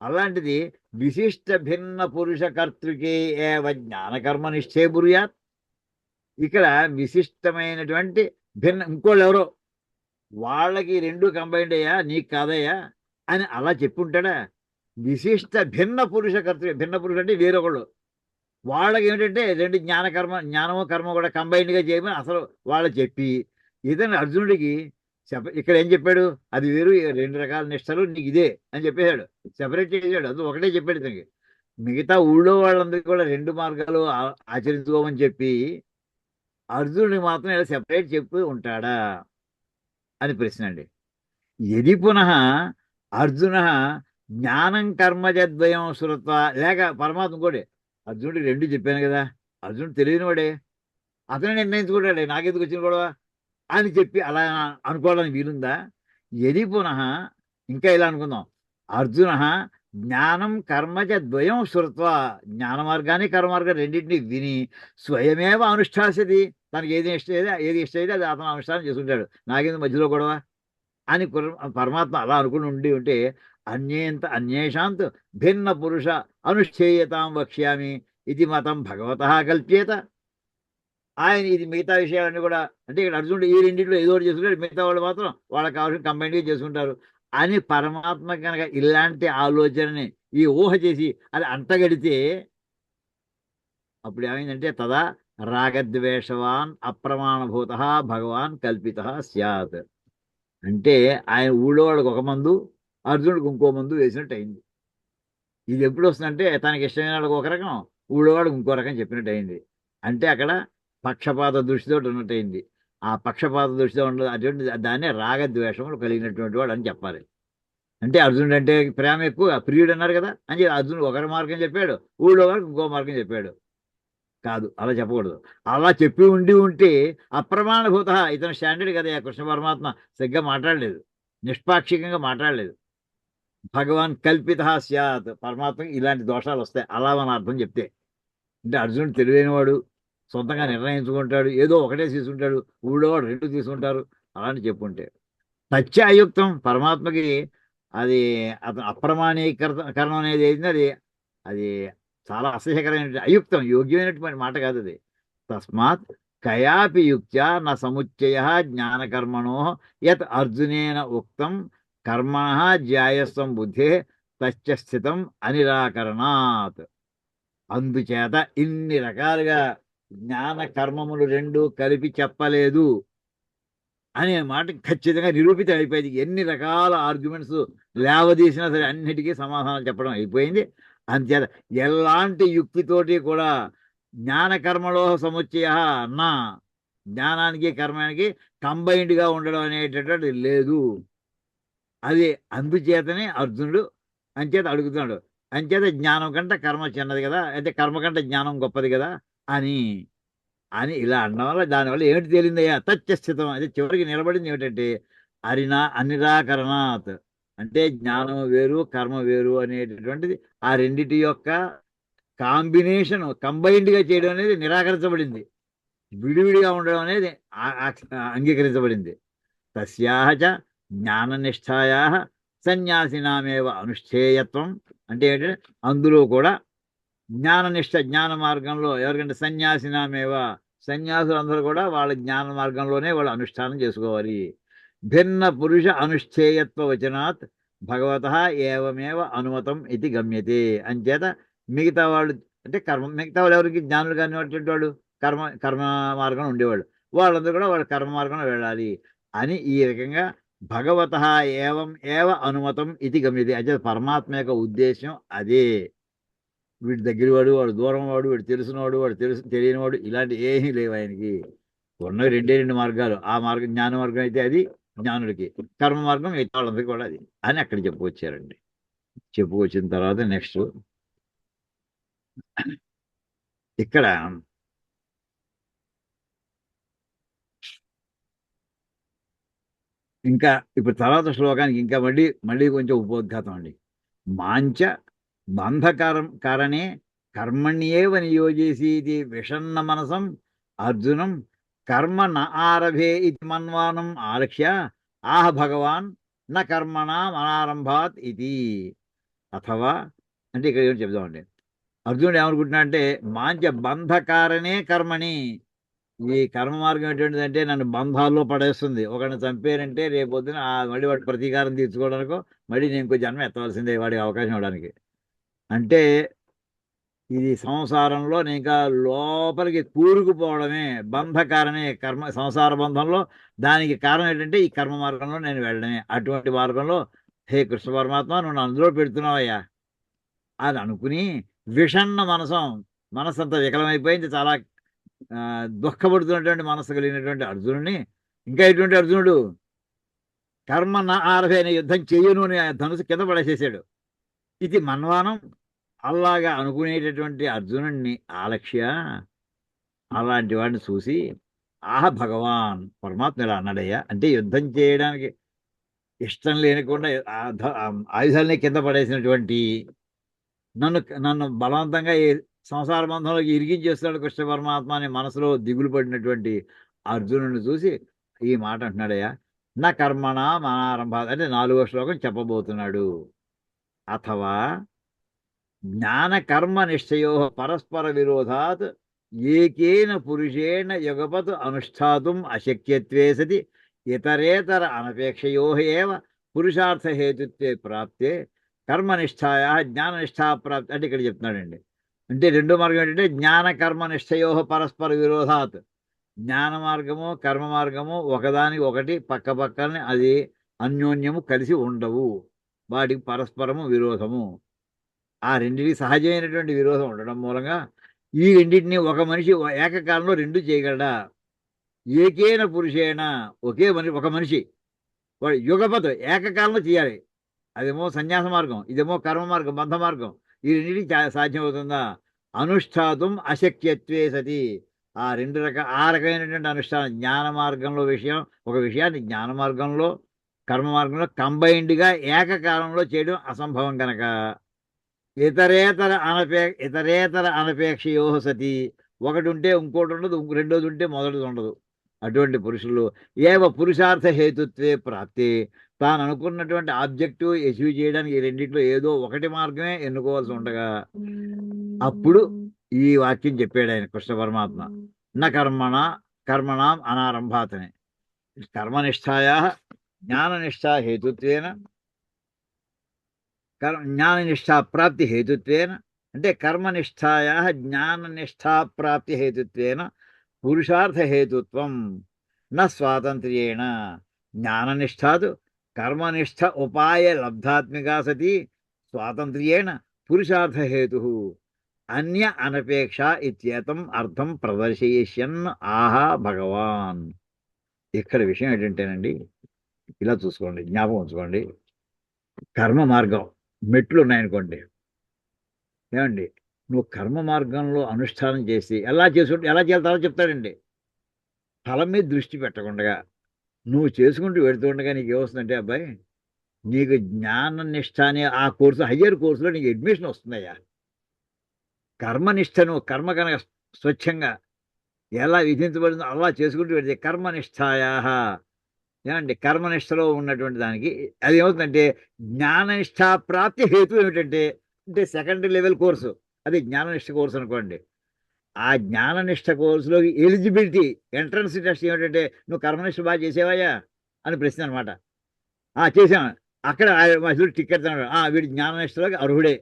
[SPEAKER 3] అలాంటిది విశిష్ట భిన్న పురుష కర్తృకే ఏవ జ్ఞానకర్మ నిష్ఠే బ్రూయాత్. ఇక్కడ విశిష్టమైనటువంటి ఇంకోళ్ళు ఎవరో వాళ్ళకి రెండు కంబైండ్ అయ్యా, నీకు కాదయ్యా అని అలా చెప్పుంటాడా? విశిష్ట భిన్న పురుష కర్తృ, భిన్న పురుషుడు అంటే వేరొకళ్ళు, వాళ్ళకి ఏమిటంటే రెండు జ్ఞానము కర్మ కూడా కంబైన్డ్గా చేయమని అసలు వాళ్ళు చెప్పి, ఇతను అర్జునుడికి ఇక్కడ ఏం చెప్పాడు? అది వేరు, 2 రకాల నిష్టలు నీకు ఇదే అని చెప్పేశాడు, సెపరేట్ చేసాడు. అది ఒకటే చెప్పాడు ఇతనికి. మిగతా ఊళ్ళో వాళ్ళందరికీ కూడా 2 మార్గాలు ఆచరించుకోమని చెప్పి అర్జునుడికి మాత్రం ఇలా సెపరేట్ చెప్పి ఉంటాడా అని ప్రశ్న అండి. ఎది పునః అర్జున జ్ఞానం కర్మజద్వయం శృత్వ, లేక పరమాత్మ కూడా అర్జునుడికి 2 చెప్పాను కదా, అర్జునుడు తెలియని వాడే, అతనే నిర్ణయించుకుంటాడే నాకెందుకు వచ్చిన గొడవ అని చెప్పి అలా అనుకోవడానికి వీలుందా? ఎది పునః, ఇంకా ఇలా అనుకుందాం, అర్జున జ్ఞానం కర్మజ ద్వయం శృత్వ, జ్ఞాన మార్గాన్ని కర్మ మార్గాన్ని రెండింటినీ విని స్వయమేవ అనుష్ఠాస్యతి, తనకి ఏది ఇష్టమైతే అది అతను అనుష్ఠానం చేసుకుంటాడు, నాకేందుకు మధ్యలో గొడవ అని పరమాత్మ అలా అనుకుని ఉంటే అన్యేషాంత్ భిన్న పురుష అనుష్ఠేయతాం వక్ష్యామి ఇది మతం భగవతః కల్ప్యేత. ఆయన ఇది మిగతా విషయాలన్నీ కూడా అంటే ఇక్కడ అర్జునుడు ఈ రెండింటిలో ఏదో ఒకటి చేసుకుంటాడు, మిగతా వాళ్ళు మాత్రం వాళ్ళకి కావాల్సిన కంబైన్డ్గా చేసుకుంటారు అని పరమాత్మ కనుక ఇలాంటి ఆలోచనని ఈ ఊహ చేసి అది అంటగడితే అప్పుడు ఏమైందంటే తదా రాగద్వేషవాన్ అప్రమాణభూత భగవాన్ కల్పిత స్యాత్. అంటే ఆయన ఊళ్ళో వాళ్ళకి ఒక మందు, అర్జునుడికి ఇంకో మందు వేసినట్టు అయింది. ఇది ఎప్పుడు వస్తుందంటే తనకి ఇష్టమైన వాళ్ళకి ఒక రకం, ఊళ్ళోవాడికి ఇంకో రకం చెప్పినట్టు అయింది. అంటే అక్కడ పక్షపాత దృష్టితో ఉన్నట్టు అయింది. ఆ పక్షపాత దృష్టితో ఉండదు అటువంటి దాన్నే రాగద్వేషములు కలిగినటువంటి వాడు అని చెప్పాలి. అంటే అర్జునుడు అంటే ప్రేమ ఎక్కువ, ప్రియుడు అన్నారు కదా అని చెప్పి అర్జునుడు ఒకరి మార్గం చెప్పాడు, ఊళ్ళో వాడికి ఇంకో మార్గం చెప్పాడు. కాదు, అలా చెప్పకూడదు. అలా చెప్పి ఉంటే అప్రమాణభూత, ఇతను స్టాండర్డ్ కదా కృష్ణ పరమాత్మ సరిగ్గా మాట్లాడలేదు, నిష్పాక్షికంగా మాట్లాడలేదు. భగవాన్ కల్పిత స్యాత్, పరమాత్మకి ఇలాంటి దోషాలు వస్తాయి అలా మన అర్థం చెప్తే. అంటే అర్జునుడు తెలివైనవాడు, సొంతంగా నిర్ణయించుకుంటాడు, ఏదో ఒకటే తీసుకుంటాడు, ఊళ్ళో వాడు రెండు తీసుకుంటారు, అలాంటి చెప్పుంటే. సత్య అయుక్తం, పరమాత్మకి అది అతను అప్రమాణీకరణం అనేది ఏంటి, అది అది చాలా అసహ్యకరమైన అయుక్తం, యోగ్యమైనటువంటి మాట కాదు అది. తస్మాత్ కయాపి యుక్త్యా న సముచ్చయ జ్ఞానకర్మణో యత్ అర్జునేన ఉక్తం కర్మణ జ్యాయస్వం బుద్ధే తచ్చ స్థితం అనిరాకరణాత్. అందుచేత ఇన్ని రకాలుగా జ్ఞాన కర్మములు రెండు కలిపి చెప్పలేదు అనే మాట ఖచ్చితంగా నిరూపితం అయిపోయింది. ఎన్ని రకాల ఆర్గ్యుమెంట్స్ లేవదీసినా సరే అన్నిటికీ సమాధానం చెప్పడం అయిపోయింది. అంతేత ఎలాంటి యుక్తితోటి కూడా జ్ఞాన కర్మలో సముచ్చయ నా, జ్ఞానానికి కర్మానికి కంబైన్డ్గా ఉండడం అనేటటువంటి లేదు. అది అందుచేతనే అర్జునుడు అంచేత అడుగుతున్నాడు. అంచేత జ్ఞానం కంటే కర్మ చిన్నది కదా, అయితే కర్మ కంటే జ్ఞానం గొప్పది కదా అని అని ఇలా అనడం వల్ల దానివల్ల ఏమిటి తేలిందయ్యా, తచ్చస్థితం. అయితే చివరికి నిలబడింది ఏమిటంటే అనిరాకరణాత్, అంటే జ్ఞానం వేరు కర్మ వేరు అనేటటువంటిది ఆ రెండిటి యొక్క కాంబినేషన్ కంబైన్డ్గా చేయడం అనేది నిరాకరించబడింది. విడివిడిగా ఉండడం అనేది అంగీకరించబడింది. తస్యాహ జ్ఞాననిష్టాయా సన్యాసినామేవ అనుష్ఠేయత్వం, అంటే ఏంటంటే అందులో కూడా జ్ఞాననిష్ట, జ్ఞాన మార్గంలో ఎవరికంటే సన్యాసినామేవ, సన్యాసులందరూ కూడా వాళ్ళ జ్ఞాన మార్గంలోనే వాళ్ళు అనుష్ఠానం చేసుకోవాలి. భిన్న పురుష అనుష్ఠేయత్వ వచనాత్ భగవత ఏవమేవ అనుమతం ఇది గమ్యతే. అంచేత మిగతా వాళ్ళు అంటే మిగతా వాళ్ళు ఎవరికి జ్ఞానులు కానిటువంటి వాళ్ళు కర్మ మార్గం ఉండేవాళ్ళు, వాళ్ళందరూ కూడా వాళ్ళ కర్మ మార్గంలో వెళ్ళాలి అని ఈ రకంగా భగవత ఏవం ఏవ అనుమతం ఇది గమ్యతే. అంటే పరమాత్మ యొక్క ఉద్దేశం అదే. వీడి దగ్గర వాడు, వాడు దూరం వాడు, వాడు తెలిసినవాడు, వాడు తెలియనివాడు, ఇలాంటి ఏమీ లేవు ఆయనకి. ఉన్నవి రెండు మార్గాలు. ఆ మార్గం జ్ఞాన మార్గం అయితే అది జ్ఞానుడికి, కర్మ మార్గం మిగతా వాళ్ళందరికీ కూడా అది అని అక్కడ చెప్పుకొచ్చారండి. చెప్పుకొచ్చిన తర్వాత నెక్స్ట్ ఇక్కడ ఇంకా ఇప్పుడు తర్వాత శ్లోకానికి ఇంకా మళ్ళీ కొంచెం ఉపోద్ఘాతం అండి. మాంచ కారణే కర్మణ్యేవ నియోజేసీతి విషన్న మనసం అర్జునం కర్మ న ఆరభే ఇది మన్వానం ఆలక్ష్య ఆహ భగవాన్ న కర్మణ అనారంభాత్ ఇది. అథవా అంటే ఇక్కడ ఏం చెప్దామండి, అర్జునుడు ఏమనుకుంటున్నా అంటే మాంచ బంధకారణే కర్మని, ఈ కర్మ మార్గం ఎటువంటిదంటే నన్ను బంధాల్లో పడేస్తుంది. ఒకరిని చంపేరంటే రేపొద్దున మళ్ళీ వాడి ప్రతీకారం తీర్చుకోవడానికో మళ్ళీ నేను ఇంకో జన్మ ఎత్తవలసిందే వాడికి అవకాశం ఇవ్వడానికి. అంటే ఇది సంసారంలో నేను ఇంకా లోపలికి కూరుకుపోవడమే బంధకారణే కర్మ. సంసార బంధంలో దానికి కారణం ఏంటంటే ఈ కర్మ మార్గంలో నేను వెళ్ళడమే. అటువంటి మార్గంలో హే కృష్ణ పరమాత్మ నువ్వు అందులో పెడుతున్నావయ్యా అని అనుకుని విషన్న మనసు అంతా వికలమైపోయింది. చాలా దుఃఖపడుతున్నటువంటి మనసు కలిగినటువంటి అర్జునుడిని, ఇంకా ఎటువంటి అర్జునుడు కర్మ నా ఆరభే అనే యుద్ధం చెయ్యను అని ధనుసు కింద పడేసేసాడు. ఇది మన్వానం, అలాగా అనుకునేటటువంటి అర్జునుడిని ఆలక్ష్య, అలాంటి వాడిని చూసి ఆహ భగవాన్, పరమాత్మ ఇలా అన్నాడయ్యా. అంటే యుద్ధం చేయడానికి ఇష్టం లేనికుండా ఆయుధాలని కింద పడేసినటువంటి నన్ను బలవంతంగా సంసార బంధంలోకి ఇరిగించేస్తున్నాడు కృష్ణ పరమాత్మ అనే మనసులో దిగులు పడినటువంటి అర్జునుడిని చూసి ఈ మాట అంటున్నాడయ్యా. నా కర్మణ మనారంభ అంటే 4వ శ్లోకం చెప్పబోతున్నాడు. అథవా జ్ఞాన కర్మ నిశ్చయో పరస్పర విరోధాత్ ఏకేన పురుషేణ యుగపత్ అనుష్ఠాతుం అశక్యత్వే సతి ఇతరేతర అనపేక్షయో ఏవ పురుషార్థ హేతుత్వే ప్రాప్తే కర్మనిష్టాయా జ్ఞాననిష్టా ప్రాప్తి. అంటే ఇక్కడ చెప్తున్నాడండి. అంటే రెండో మార్గం ఏంటంటే జ్ఞాన కర్మ నిశ్చయో పరస్పర విరోధాత్, జ్ఞాన మార్గము కర్మ మార్గము ఒకదానికి ఒకటి పక్క పక్కనే అది అన్యోన్యము కలిసి ఉండవు. వాటికి పరస్పరము విరోధము. ఆ రెండిటికి సహజమైనటువంటి విరోధం ఉండడం మూలంగా ఈ రెండింటిని ఒక మనిషి ఏకకాలంలో రెండు చేయగలడా? ఏకేన పురుషేణ, ఒక మనిషి వాడు యుగపథ్ ఏకకాలంలో చేయాలి. అదేమో సన్యాస మార్గం, ఇదేమో కర్మ మార్గం, బంధ మార్గం. ఈ రెండింటికి సాధ్యమవుతుందా? అనుష్ఠాతం అశక్యత్వే సతి. ఆ రకమైనటువంటి అనుష్ఠానం జ్ఞాన మార్గంలో ఒక విషయాన్ని జ్ఞాన మార్గంలో కర్మ మార్గంలో కంబైన్డ్గా ఏకకాలంలో చేయడం అసంభవం కనుక ఇతరేతర అనపేక్షయో సతి. ఒకటి ఉంటే ఇంకోటి ఉండదు, రెండోది ఉంటే మొదటిది ఉండదు. అటువంటి పురుషులు పురుషార్థ హేతుత్వే ప్రాప్తి. తాను అనుకున్నటువంటి ఆబ్జెక్టివ్ అచీవ్ చేయడానికి ఈ రెండింటిలో ఏదో ఒకటి మార్గమే ఎన్నుకోవాల్సి ఉండగా అప్పుడు ఈ వాక్యం చెప్పాడు ఆయన కృష్ణ పరమాత్మ. న కర్మణాం అనారంభాతనే కర్మనిష్టాయా జ్ఞాననిష్టా హేతుత్వేన జ్ఞాననిష్టా ప్రాప్తి హేతుత్వేన అంటే కర్మనిష్టాయా జ్ఞాననిష్టా ప్రాప్తి హేతుత్వేన పురుషార్థ హేతుత్వం న స్వాతంత్ర్యేణ. జ్ఞాననిష్టాదు కర్మనిష్ట ఉపాయ లబ్ధాత్మికా సతి స్వాతంత్ర్యేణ పురుషార్థ హేతు అన్య అనపేక్ష ఇత్యేతం అర్థం ప్రదర్శయిష్యన్ ఆహా భగవాన్. ఇక్కడ విషయం ఏంటంటేనండి, ఇలా చూసుకోండి, జ్ఞాపకం ఉంచుకోండి. కర్మ మార్గం మెట్లు ఉన్నాయనుకోండి, ఏమండి నువ్వు కర్మ మార్గంలో అనుష్ఠానం చేసి ఎలా చేస్తారో చెప్తాడండి. ఫలం మీద దృష్టి పెట్టకుండా నువ్వు చేసుకుంటూ వెళుతుండగా నీకు ఏమొస్తుందంటే, అబ్బాయి నీకు జ్ఞాన నిష్ఠ అనే ఆ కోర్సు హయ్యర్ కోర్సులో నీకు అడ్మిషన్ వస్తుందయ్యా. కర్మనిష్టను కర్మ కనుక స్వచ్ఛంగా ఎలా విధించబడిందో అలా చేసుకుంటూ వెళితే కర్మనిష్టాయా ఏమండి కర్మనిష్టలో ఉన్నటువంటి దానికి అది ఏమవుతుందంటే జ్ఞాననిష్ట ప్రాప్తి హేతు ఏమిటంటే సెకండరీ లెవెల్ కోర్సు, అది జ్ఞాననిష్ట కోర్సు అనుకోండి. ఆ జ్ఞాననిష్ట కోర్సులోకి ఎలిజిబిలిటీ ఎంట్రన్స్ టెస్ట్ ఏమిటంటే నువ్వు కర్మనిష్ట బాగా చేసేవాయా అని ప్రశ్న అనమాట. చేసాం, అక్కడ మధ్యలో టికెట్ వీడి జ్ఞాననిష్టలోకి అర్హుడే.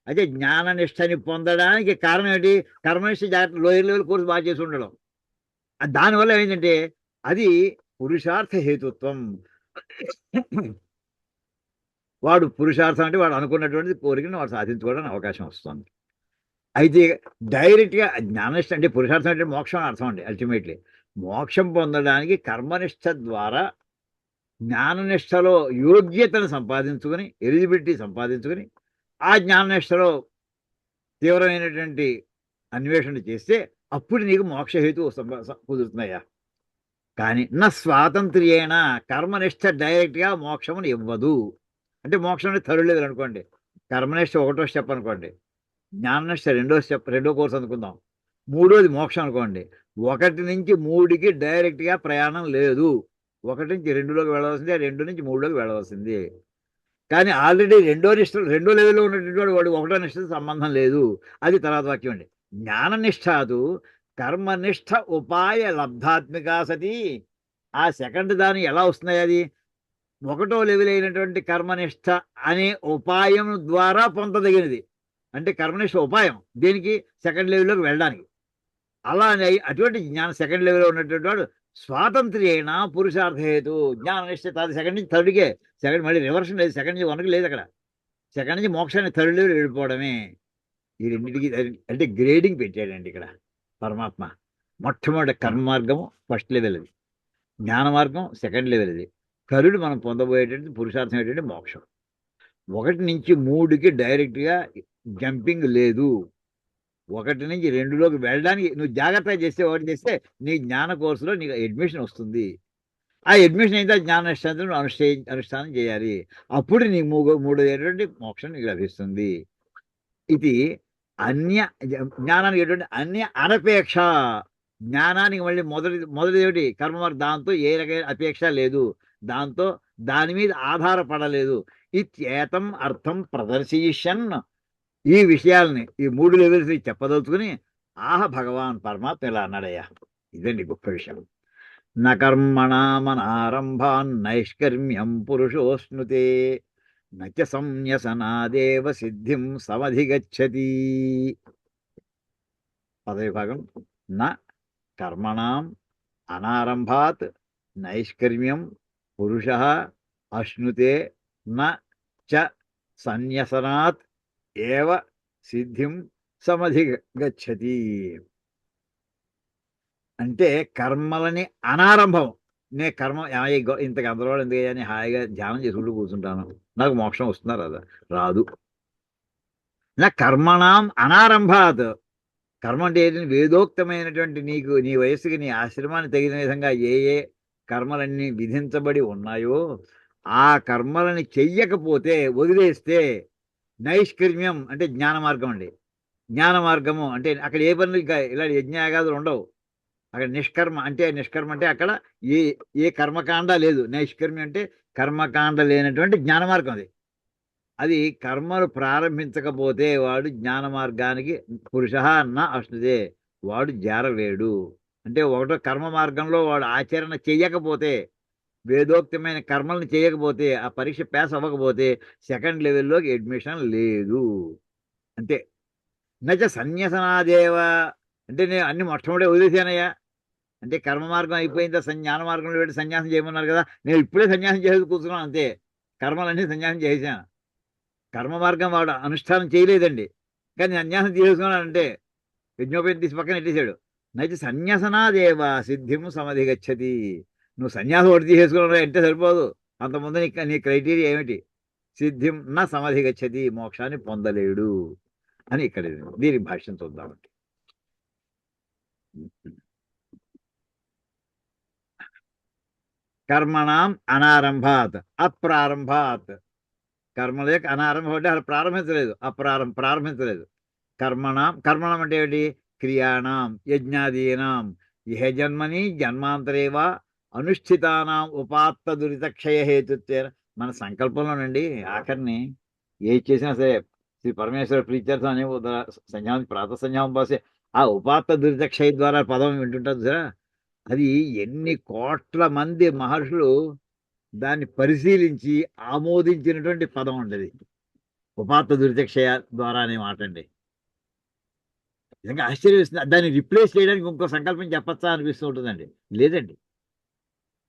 [SPEAKER 3] అయితే జ్ఞాననిష్టని పొందడానికి కారణం ఏంటి? కర్మనిష్ట జాగ్రత్త లోయర్ లెవెల్ కోర్సు బాగా చేసి ఉండడం. దానివల్ల ఏంటంటే అది పురుషార్థ హేతుత్వం. వాడు పురుషార్థం అంటే వాడు అనుకున్నటువంటి కోరికను వాడు సాధించుకోవడానికి అవకాశం వస్తుంది. అయితే డైరెక్ట్గా జ్ఞాననిష్ట అంటే పురుషార్థం అంటే మోక్షం అని అర్థం అండి. అల్టిమేట్లీ మోక్షం పొందడానికి కర్మనిష్ట ద్వారా జ్ఞాననిష్టలో యోగ్యతను సంపాదించుకొని ఎలిజిబిలిటీ సంపాదించుకొని ఆ జ్ఞాననిష్టలో తీవ్రమైనటువంటి అన్వేషణ చేస్తే అప్పుడు నీకు మోక్షహేతు కుదురుతున్నాయా. కానీ నా స్వాతంత్ర్యేణ కర్మనిష్ట డైరెక్ట్గా మోక్షమును ఇవ్వదు. అంటే మోక్షం అనేది థర్డ్ లెవెల్ అనుకోండి, కర్మనిష్ట ఒకటో స్టెప్ అనుకోండి, జ్ఞాననిష్ట రెండో కోర్సు అనుకుందాం, మూడోది మోక్షం అనుకోండి. 1 నుంచి 3కి డైరెక్ట్గా ప్రయాణం లేదు. 1 నుంచి 2లోకి వెళ్ళవలసిందే, 2 నుంచి 3లోకి వెళ్ళవలసిందే. కానీ ఆల్రెడీ రెండో లెవెల్లో ఉన్నటువంటి వాడు 1వ నిష్ఠతో సంబంధం లేదు. అది తర్వాత వాక్యం అండి. జ్ఞాననిష్టాదు కర్మనిష్ట ఉపాయ లబ్ధాత్మికా సతి. ఆ సెకండ్ దాని ఎలా వస్తున్నాయి? అది 1వ లెవెల్ అయినటువంటి కర్మనిష్ట అనే ఉపాయం ద్వారా పొందదగినది. అంటే కర్మనిష్ట ఉపాయం దేనికి? సెకండ్ లెవెల్లోకి వెళ్ళడానికి. అలా అటువంటి సెకండ్ లెవెల్లో ఉన్నటువంటి వాడు స్వాతంత్ర్యేణ పురుషార్థహేతు జ్ఞాననిష్ట సెకండ్ నుంచి థర్డ్కే. సెకండ్ మళ్ళీ రివర్స్ లేదు, సెకండ్ నుంచి 1కి లేదు. అక్కడ సెకండ్ నుంచి మోక్షాన్ని థర్డ్ లెవెల్ వెళ్ళిపోవడమే. ఈ రెండింటికి అంటే గ్రేడింగ్ పెట్టాడండి ఇక్కడ పరమాత్మ. మొట్టమొదటి కర్మ మార్గము ఫస్ట్ లెవెల్, అది జ్ఞాన మార్గం సెకండ్ లెవెల్, అది కరుడు మనం పొందబోయేటువంటి పురుషార్థం ఏంటంటే మోక్షం. 1 నుంచి 3కి డైరెక్ట్గా జంపింగ్ లేదు. 1 నుంచి 2లోకి వెళ్ళడానికి నువ్వు జాగ్రత్తగా చేస్తే నీ జ్ఞాన కోర్సులో నీకు అడ్మిషన్ వస్తుంది. ఆ అడ్మిషన్ అయితే జ్ఞాననిష్టాన్ని నువ్వు అనుష్ఠానం చేయాలి. అప్పుడు నీ మూడోది మోక్షం నీకు లభిస్తుంది. ఇది జ్ఞానానికి ఎటువంటి అన్య అనపేక్ష. జ్ఞానానికి మళ్ళీ మొదటి ఏమిటి? కర్మ, దాంతో ఏ రకమైన అపేక్ష లేదు, దాంతో దాని మీద ఆధారపడలేదు. ఇత్యేతం అర్థం ప్రదర్శయిష్యన్. ఈ విషయాల్ని ఈ 3 లెవెల్స్ చెప్పదలుచుకుని భగవాన్ పరమాత్మ ఇలా అన్నాడయ్యా. ఇదండి గొప్ప విషయం. నకర్మణామనారంభాన్ నైష్కర్మ్యం పురుషోస్నుతే నచ సంన్యసనాదేవ సిద్ధిం సమధిగచ్చతి. పదవిభాగం. న కర్మణాం అనారంభాత్ నైష్కర్మ్యం పురుష అశ్నుతే న చ సన్యసనాత్ ఏవ సిద్ధిం సమధిగచ్చతి. అంటే కర్మలని అనారంభం. నే కర్మ ఇంత గందరగోళం ఎందుకు అని హాయిగా ధ్యానం చేసుకుంటూ కూర్చుంటాను, నాకు మోక్షం వస్తుందా రాదా? రాదు. నా కర్మణాం అనారంభాత్. కర్మ అంటే ఏంటంటే వేదోక్తమైనటువంటి నీకు నీ వయస్సుకి నీ ఆశ్రమానికి తగిన విధంగా ఏ ఏ కర్మలన్నీ విధించబడి ఉన్నాయో ఆ కర్మలని చెయ్యకపోతే వదిలేస్తే నైష్కర్మ్యం అంటే జ్ఞాన మార్గం అండి. జ్ఞాన మార్గము అంటే అక్కడ ఏ పనులు ఇంకా ఇలా యజ్ఞయాగాదులు ఉండవు. అక్కడ నిష్కర్మ అంటే అక్కడ ఏ ఏ కర్మకాండ లేదు. నైష్కర్మ్యం అంటే కర్మకాండ లేనటువంటి జ్ఞాన మార్గం అది. అది కర్మలు ప్రారంభించకపోతే వాడు జ్ఞాన మార్గానికి పురుష అన్న అష్టుదే, వాడు చేరలేడు. అంటే ఒకటో కర్మ మార్గంలో వాడు ఆచరణ చెయ్యకపోతే, వేదోక్తమైన కర్మలను చేయకపోతే, ఆ పరీక్ష పాస్ అవ్వకపోతే సెకండ్ లెవెల్లోకి అడ్మిషన్ లేదు. అంతే. నచ సన్యసనాదేవ అంటే నేను అన్ని మొట్టమొదటి వదిలేసానయ్యా అంటే కర్మ మార్గం అయిపోయిందా జ్ఞాన మార్గంలో పెట్టి సన్యాసం చేయమన్నారు కదా, నేను ఇప్పుడే సన్యాసం చేసి కూర్చున్నాను అంతే. కర్మలన్నీ సన్యాసం చేశాను. కర్మ మార్గం వాడు అనుష్ఠానం చేయలేదండి, కానీ సన్యాసం తీసుకున్నాడంటే యజ్ఞోపేతం తీసి పక్కన పెట్టేశాడు. నైతే సన్యాసనాదేవ సిద్ధిం సమధిగచ్చతి. నువ్వు సన్యాసం ఒకటి తీసేసుకున్నావు అంటే సరిపోదు, అంతకుముందు నీ క్రైటీరియా ఏమిటి? సిద్ధిం నా సమధిగచ్చతి, మోక్షాన్ని పొందలేడు అని ఇక్కడ దీనికి భాష్యం చూద్దామండి. కర్మణాం అనారంభాత్ అప్రారంభాత్. కర్మల యొక్క అనారంభం అంటే అలా ప్రారంభించలేదు, ప్రారంభించలేదు. కర్మణం అంటే ఏమిటి? క్రియాణం యజ్ఞాదీనాం ఇహ జన్మని జన్మాంతరేవా అనుష్ఠితానాం ఉపాత్త దురిత క్షయ హేతుత్వేన. మన సంకల్పంలోనండి ఆఖరిని ఏది చేసినా సరే శ్రీ పరమేశ్వర ప్రీత్యర్థం అనే సంధ్యావం ప్రాత సంధ్యావం పాసే ఆ ఉపాత్త దురిత క్షయ ద్వారా పదం వింటుంటారు సరే. అది ఎన్ని కోట్ల మంది మహర్షులు దాన్ని పరిశీలించి ఆమోదించినటువంటి పదం ఉండేది ఉపాత్త దురితక్షయ ద్వారా అనే మాట అండి. నిజంగా ఆశ్చర్యం వేస్తుంది. దాన్ని రిప్లేస్ చేయడానికి ఇంకో సంకల్పం చెప్పచ్చా అనిపిస్తూ ఉంటుందండి. లేదండి,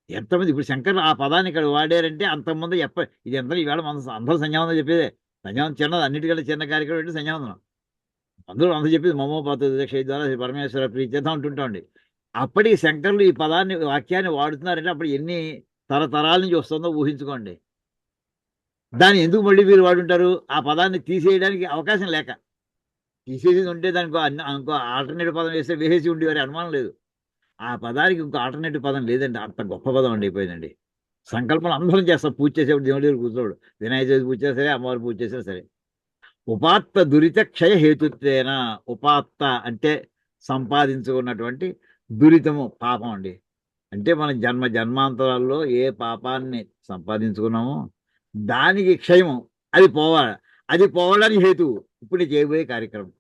[SPEAKER 3] ఎంతమంది ఇప్పుడు శంకర్ ఆ పదాన్ని ఇక్కడ వాడారంటే అంతకుముందు ఇది ఎంత ఈవేళ మన అందరూ సంధ్యావందనం చెప్పేదే. సంధ్యావందనం చిన్నది, అన్నిటికంటే చిన్న కార్యక్రమం అంటే సంధ్యావందనం. అందరూ అందరూ చెప్పేది మమోపాత్త దురితక్షయ ద్వారా పరమేశ్వర ప్రీత్యర్థం అంటుంటామండి. అప్పటికి శంకర్లు ఈ పదాన్ని వాక్యాన్ని వాడుతున్నారంటే అప్పుడు ఎన్ని తరతరాల నుంచి వస్తుందో ఊహించుకోండి. దాన్ని ఎందుకు మళ్ళీ మీరు వాడుంటారు? ఆ పదాన్ని తీసేయడానికి అవకాశం లేక. తీసేసి ఉంటే దానికి ఇంకో ఆల్టర్నేటివ్ పదం వేస్తే వేసేసి ఉండేవారి అనుమానం లేదు. ఆ పదానికి ఇంకో ఆల్టర్నేటివ్ పదం లేదండి. అంత గొప్ప పదం అండి అయిపోయిందండి. సంకల్పం అందరం చేస్తాం. పూజ చేసేప్పుడు దేవుడి దగ్గర కూర్చోడు, వినాయక చవితి పూజ చేసినా సరే, అమ్మవారి పూజ చేసినా సరే. ఉపాత్త దురిత క్షయ హేతుత్వేన. ఉపాత్త అంటే సంపాదించుకున్నటువంటి, దురితము పాపం అండి. అంటే మనం జన్మాంతరాల్లో ఏ పాపాన్ని సంపాదించుకున్నామో దానికి క్షయము, అది పోవడానికి హేతువు ఇప్పుడు నేను చేయబోయే కార్యక్రమం.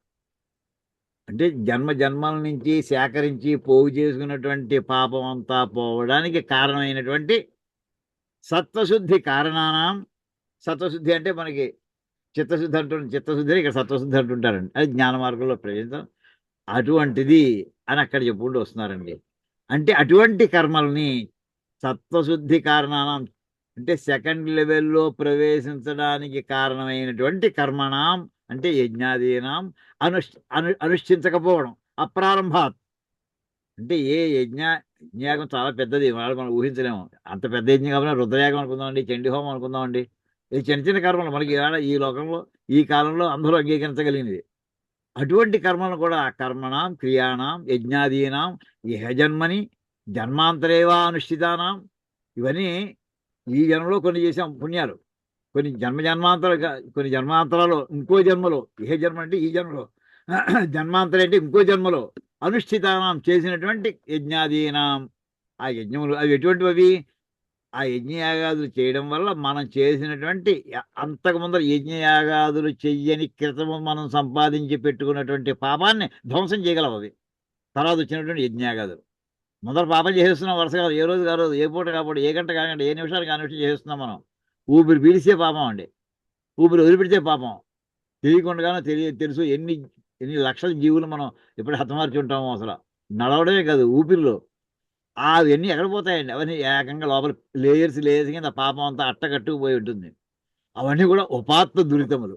[SPEAKER 3] అంటే జన్మల నుంచి సేకరించి పోగు చేసుకున్నటువంటి పాపం అంతా పోవడానికి కారణమైనటువంటి సత్వశుద్ధి కారణానం. సత్వశుద్ధి అంటే మనకి చిత్తశుద్ధి చిత్తశుద్ధిని ఇక్కడ సత్వశుద్ధి అంటుంటారండి. అది జ్ఞాన మార్గంలో ప్రవేశం అటువంటిది అని అక్కడ చెప్పుకుంటూ వస్తున్నారండి. అంటే అటువంటి కర్మల్ని సత్వశుద్ధి కారణానం అంటే సెకండ్ లెవెల్లో ప్రవేశించడానికి కారణమైనటువంటి కర్మణాం అంటే యజ్ఞాదీనాం అనుష్ఠించకపోవడం. అప్రారంభాత్ అంటే ఏ యజ్ఞయాగం చాలా పెద్దది, మనం ఊహించలేము. అంత పెద్ద యజ్ఞం కాబట్టి రుద్రయాగం అనుకుందామండి, చండీహోమం అనుకుందామండి. ఇది చిన్న కర్మలు మనకి ఈ లోకంలో ఈ కాలంలో అందరూ అంగీకరించగలిగినది. అటువంటి కర్మలను కూడా కర్మణాం క్రియాణం యజ్ఞాదీనాం ఇహ జన్మని జన్మాంతరేవా అనుష్ఠితానాం. ఇవన్నీ ఈ జన్మలో కొన్ని చేసాం పుణ్యాలు, కొన్ని జన్మాంతరాలు ఇంకో జన్మలో, ఇహ జన్మ అంటే ఈ జన్మలో, జన్మాంతరం అంటే ఇంకో జన్మలో అనుష్ఠితానాం చేసినటువంటి యజ్ఞాదీనాం. ఆ యజ్ఞములు అవి ఎటువంటివి? అవి ఆ యజ్ఞయాగాదులు చేయడం వల్ల మనం చేసినటువంటి అంతకుముందర యజ్ఞయాగాదులు చెయ్యని క్రితము మనం సంపాదించి పెట్టుకున్నటువంటి పాపాన్ని ధ్వంసం చేయగలవు అవి. తర్వాత వచ్చినటువంటి యజ్ఞయాగాదులు. మొదలు పాపం చేసేస్తున్నాం వరుసగా, ఏ రోజు కారోజు, ఏ పూట కాబట్టి, ఏ గంట కాకండి, ఏ నిమిషానికి ఆ నిమిషం చేస్తున్నాం మనం. ఊపిరి పీడిస్తే పాపం అండి, ఊపిరి వదిలిపెడితే పాపం. తెలియకుండానో తెలుసు ఎన్ని లక్షల జీవులు మనం ఎప్పుడు హతమార్చి ఉంటామో. అసలు నడవడమే కాదు, ఊపిరిలో అవన్నీ ఎక్కడ పోతాయండి? అవన్నీ ఏకంగా లోపల లేయర్స్ కింద పాపం అంతా అట్టకట్టుకుపోయి ఉంటుంది. అవన్నీ కూడా ఉపాత్త దురితములు.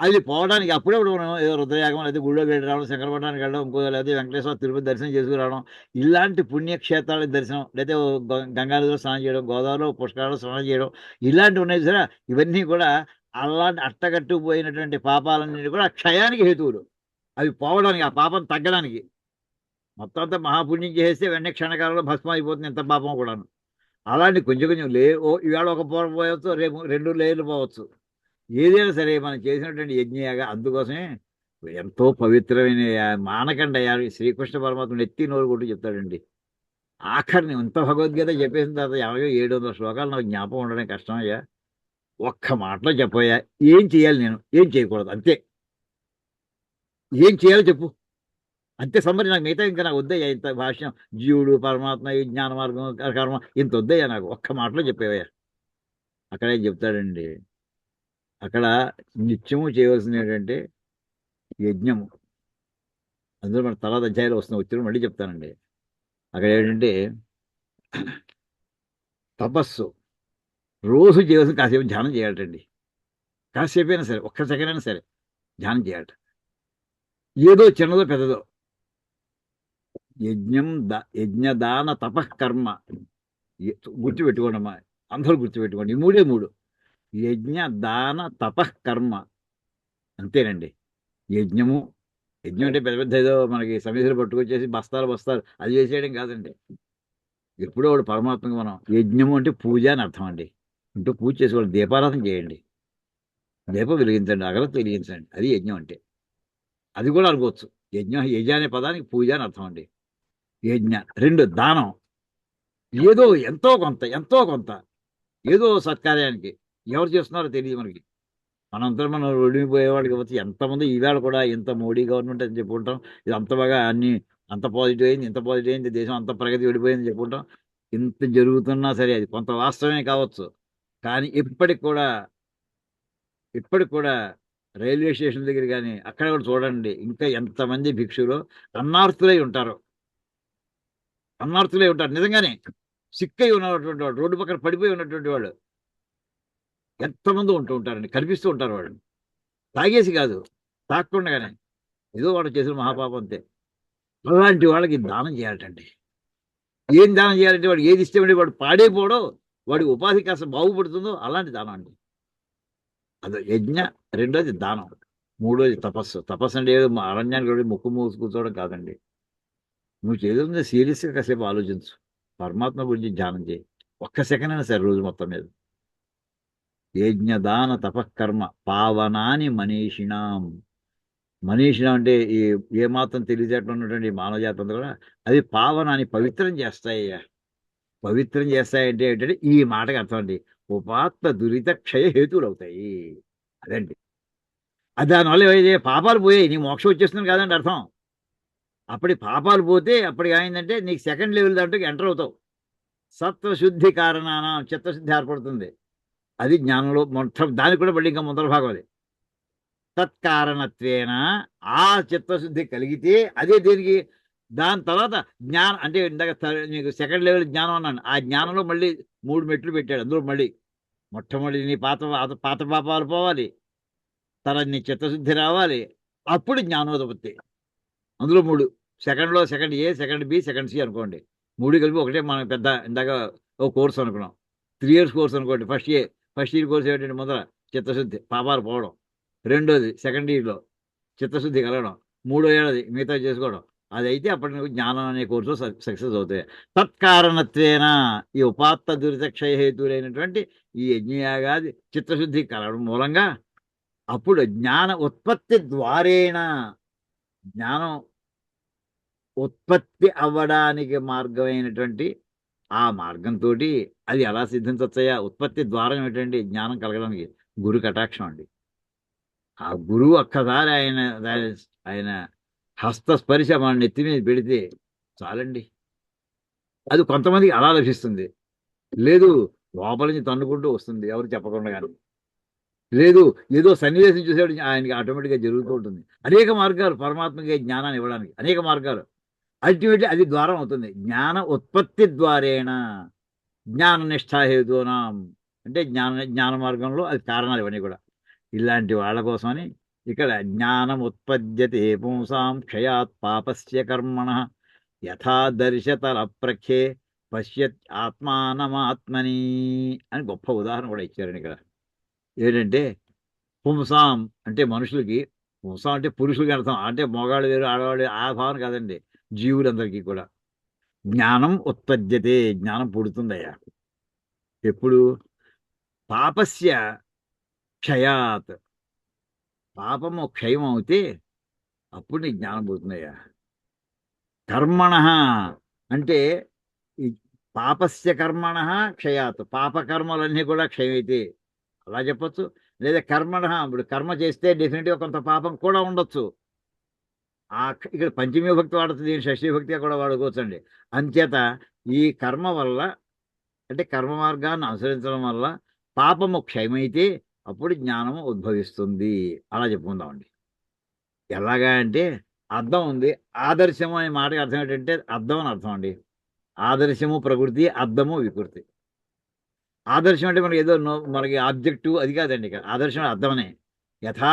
[SPEAKER 3] అది పోవడానికి అప్పుడప్పుడు మనం ఏదో రుద్రయాగం లేదా గుళ్ళోకి వెళ్ళి రావడం, శంకరపట్నానికి వెళ్ళడం, ఇంకో లేదా వెంకటేశ్వర తిరుపతి దర్శనం చేసుకురావడం, ఇలాంటి పుణ్యక్షేత్రాల దర్శనం, లేదా గంగానదిలో స్నానం చేయడం, గోదావరిలో పుష్కరాల్లో స్నానం చేయడం, ఇలాంటివి ఉన్నాయి సరే. ఇవన్నీ కూడా అలాంటి అట్టగట్టుకుపోయినటువంటి పాపాలన్నీ కూడా క్షయానికి హేతువులు. అవి పోవడానికి, ఆ పాపం తగ్గడానికి. మొత్తం అంతా మహాపుణ్యం చేస్తే వెంటనే క్షణకాలంలో భస్మం అయిపోతుంది ఎంత పాపం కూడాను. అలాంటి కొంచెం కొంచెం ఇవాళ ఒక పూర పోవచ్చు, రేపు 2 లేయర్లు పోవచ్చు. ఏదైనా సరే మనం చేసినటువంటి యజ్ఞయాగ అందుకోసమే ఎంతో పవిత్రమైన మానకండ శ్రీకృష్ణ పరమాత్మ నెత్తి నోరు కొట్టు చెప్తాడండి. ఆఖరిని ఇంత భగవద్గీత చెప్పేసిన తర్వాత 700 శ్లోకాలు నాకు జ్ఞాపకం ఉండడం కష్టమయ్యా. ఒక్క మాటలో చెప్పయ్యా, ఏం చేయాలి, నేను ఏం చేయకూడదు, అంతే. ఏం చేయాలో చెప్పు, అంతే సమ్మరి. నాకు మిగతా ఇంకా నాకు వద్దయ్యా ఇంత భాష్యం, జీవుడు పరమాత్మ, ఈ జ్ఞాన మార్గం, కర్మ, ఇంత వద్దయ్యా నాకు. ఒక్క మాటలో చెప్పేవయ్యా. అక్కడేం చెప్తాడండి, అక్కడ నిత్యము చేయవలసింది ఏంటంటే యజ్ఞము. అందులో మన తర్వాత అధ్యాయంలో వస్తున్న వచ్చిన మళ్ళీ చెప్తానండి. అక్కడ ఏంటంటే తపస్సు. రోజు చేయవలసిన కాసేపు ధ్యానం చేయాలటండి. కాసేపు అయినా సరే, ఒక్క సెకండ్ అయినా సరే ధ్యానం చేయాలట. ఏదో చిన్నదో పెద్దదో. యజ్ఞదాన తపఃకర్మ. గుర్తుపెట్టుకోండి అమ్మా, అందరూ గుర్తుపెట్టుకోండి. ఈ 3 యజ్ఞ దాన తపఃకర్మ, అంతేనండి. యజ్ఞం అంటే పెద్ద పెద్ద ఏదో మనకి సమీసులు పట్టుకొచ్చేసి బస్తాలు అది చేసేయడం కాదండి. ఎప్పుడో ఒకటి పరమాత్మకి మనం యజ్ఞము అంటే పూజ అని అర్థం అండి. ఇంటూ పూజ చేసుకోవాలి, దీపారాధన చేయండి, దీపం వెలిగించండి, అగరత్తు వెలిగించండి, అది యజ్ఞం అంటే. అది కూడా అనుకోవచ్చు. యజ్ఞ అనే పదానికి పూజ అని అర్థం అండి. యజ్ఞ. 2 దానం. ఏదో ఎంతో కొంత ఏదో సత్కార్యానికి. ఎవరు చేస్తున్నారో తెలియదు మనకి. మనంతా మనం ఒడిపోయేవాడికి వచ్చి ఎంతమంది ఈవేళ కూడా ఇంత మోడీ గవర్నమెంట్ అని చెప్పుకుంటాం, ఇది అంత బాగా అన్ని అంత పాజిటివ్ అయింది, ఇంత పాజిటివ్ అయింది, దేశం అంత ప్రగతి వెళ్ళిపోయింది చెప్పుకుంటాం. ఇంత జరుగుతున్నా సరే అది కొంత వాస్తవమే కావచ్చు. కానీ ఇప్పటికి కూడా రైల్వే స్టేషన్ దగ్గర కానీ అక్కడ కూడా చూడండి, ఇంకా ఎంతమంది భిక్షులు అన్నార్థులై ఉంటారు. నిజంగానే సిక్కై ఉన్నటువంటి వాడు, రోడ్డు పక్కన పడిపోయి ఉన్నటువంటి వాళ్ళు ఎంతమంది ఉంటూ ఉంటారండి, కనిపిస్తూ ఉంటారు. వాళ్ళు తాగేసి కాదు, తాగకుండానే ఏదో వాడు చేసిన మహాపాపం అంతే. అలాంటి వాళ్ళకి దానం చేయాలండి. ఏం దానం చేయాలంటే వాడు ఏది ఇష్టం వాడు పాడైపోవడం, వాడి ఉపాధి కాస్త బాగుపడుతుందో అలాంటి దానం అండి. అదో యజ్ఞ. 2వది దానం. 3వది తపస్సు. తపస్సు అంటే ఏదో అరణ్యానికి వెళ్ళి ముక్కు మూసి కూర్చోవడం కాదండి. నువ్వు చేదుంది సీరియస్గా కాసేపు ఆలోచించు, పరమాత్మ గురించి ధ్యానం చేయి, ఒక్క సెకండ్ అయినా సరే రోజు మొత్తం మీద. యజ్ఞదాన తపఃకర్మ పావనాని మనీషిణాం. మనీషిణం అంటే ఏ మాత్రం తెలియజేయటం ఉన్నటువంటి మానవ జాతి అంతా కూడా అది పావనాన్ని పవిత్రం చేస్తాయ్యా. పవిత్రం చేస్తాయంటే ఏంటంటే ఈ మాటకి అర్థం అండి, ఉపాత్త దురిత క్షయ హేతువులు అవుతాయి. అదండి. అది దానివల్ల పాపాలు పోయాయి, నీ మోక్షం వచ్చేస్తుంది కాదండి అర్థం. అప్పటి పాపాలు పోతే అప్పటికి అయిందంటే నీకు సెకండ్ లెవెల్ దాంట్లోకి ఎంటర్ అవుతావు. సత్వశుద్ధి కారణాన చిత్తశుద్ధి ఏర్పడుతుంది. అది జ్ఞానంలో దానికి కూడా మళ్ళీ ఇంకా ముందర భాగం అది. తత్కారణత్వేన ఆ చిత్తశుద్ధి కలిగితే అదే దేనికి, దాని తర్వాత జ్ఞానం అంటే ఇందాక నీకు సెకండ్ లెవెల్ జ్ఞానం అన్నాను. ఆ జ్ఞానంలో మళ్ళీ 3 మెట్లు పెట్టాడు. అందులో మళ్ళీ మొట్టమొదటి నీ పాత పాపాలు పోవాలి, తర్వాత నీ చిత్తశుద్ధి రావాలి, అప్పుడు జ్ఞానోదపత్తి. అందులో 3. సెకండ్ ఏ, సెకండ్ బి, సెకండ్ సి అనుకోండి. 3 కలిపి ఒకటే. మనం పెద్ద ఇందాక ఓ కోర్సు అనుకున్నాం, 3 years కోర్స్ అనుకోండి. ఫస్ట్ ఇయర్ కోర్స్ ఏంటంటే ముందర చిత్తశుద్ధి, పాపాలు పోవడం. 2వది సెకండ్ ఇయర్లో చిత్తశుద్ధి కలగడం. 3వ ఏడాది మిగతా చేసుకోవడం. అది అయితే అప్పటి నుంచి జ్ఞానం అనే కోర్సు సక్సెస్ అవుతాయి. తత్కారణత్వేన ఈ ఉపాత్త దురితక్షయ హేతువులైనటువంటి ఈ యజ్ఞయాగాది చిత్తశుద్ధి కలగడం మూలంగా అప్పుడు జ్ఞాన ఉత్పత్తి ద్వారేణ, జ్ఞానం ఉత్పత్తి అవ్వడానికి మార్గమైనటువంటి ఆ మార్గంతో అది ఎలా సిద్ధించవచ్చయ్యా. ఉత్పత్తి ద్వారం ఏంటండి, జ్ఞానం కలగడానికి గురు కటాక్షం అండి. ఆ గురువు ఒక్కసారి ఆయన హస్తస్పర్శ మన నెత్తి మీద పెడితే చాలండి. అది కొంతమందికి అలా లభిస్తుంది, లేదు లోపల నుంచి తన్నుకుంటూ వస్తుంది ఎవరు చెప్పకుండా. కానీ లేదు ఏదో సన్నివేశం చూసేవాడు ఆయనకి ఆటోమేటిక్గా జరుగుతూ ఉంటుంది. అనేక మార్గాలు పరమాత్మకి జ్ఞానాన్ని ఇవ్వడానికి, అనేక మార్గాలు. అల్టిమేట్లీ అది ద్వారం అవుతుంది. జ్ఞాన ఉత్పత్తి ద్వారేణ జ్ఞాన నిష్ఠాహేతునాం అంటే జ్ఞాన మార్గంలో అది కారణాలు ఇవన్నీ కూడా. ఇలాంటి వాళ్ళ కోసమని ఇక్కడ జ్ఞానం ఉత్పద్యతే పుంసాం క్షయాత్ పాపస్య కర్మణ యథా దర్శతల ప్రఖ్యే పశ్యత్ ఆత్మానమాత్మని అని గొప్ప ఉదాహరణ కూడా ఇచ్చారండి ఇక్కడ. ఏంటంటే పుంసాం అంటే మనుషులకి, పుంసాం అంటే పురుషులకి అర్థం, అంటే మగవాళ్ళు వేరు ఆడవాళ్ళు ఆ భావన కాదండి, జీవులందరికీ కూడా. జ్ఞానం ఉత్పద్యతే, జ్ఞానం పుడుతుందయ్యా ఎప్పుడు? పాపస్య క్షయాత్, పాపము క్షయం అవుతే అప్పుడు నీకు జ్ఞానం పుడుతుందయ్యా. కర్మణ అంటే ఈ పాపస్య కర్మణ క్షయాత్, పాపకర్మలన్నీ కూడా క్షయమైతే అలా చెప్పొచ్చు. లేదా కర్మణ, ఇప్పుడు కర్మ చేస్తే డెఫినెట్గా కొంత పాపం కూడా ఉండొచ్చు. ఇక్కడ పంచమీ భక్తి వాడుతుంది, షష్ఠీ భక్తిగా కూడా వాడుకోవచ్చు అండి. అంచేత ఈ కర్మ వల్ల, అంటే కర్మ మార్గాన్ని అనుసరించడం వల్ల పాపము క్షయమైతే అప్పుడు జ్ఞానము ఉద్భవిస్తుంది. అలా చెప్పుకుందామండి. ఎలాగా అంటే అర్థం ఉంది, ఆదర్శము అనే మాటకి అర్థం ఏంటంటే అర్థం అని అర్థం అండి. ఆదర్శము ప్రకృతి, అర్థము వికృతి. ఆదర్శం అంటే మనకి ఏదో మనకి ఆబ్జెక్టివ్ అది కాదండి. ఇక్కడ ఆదర్శం అర్థమనే. యథా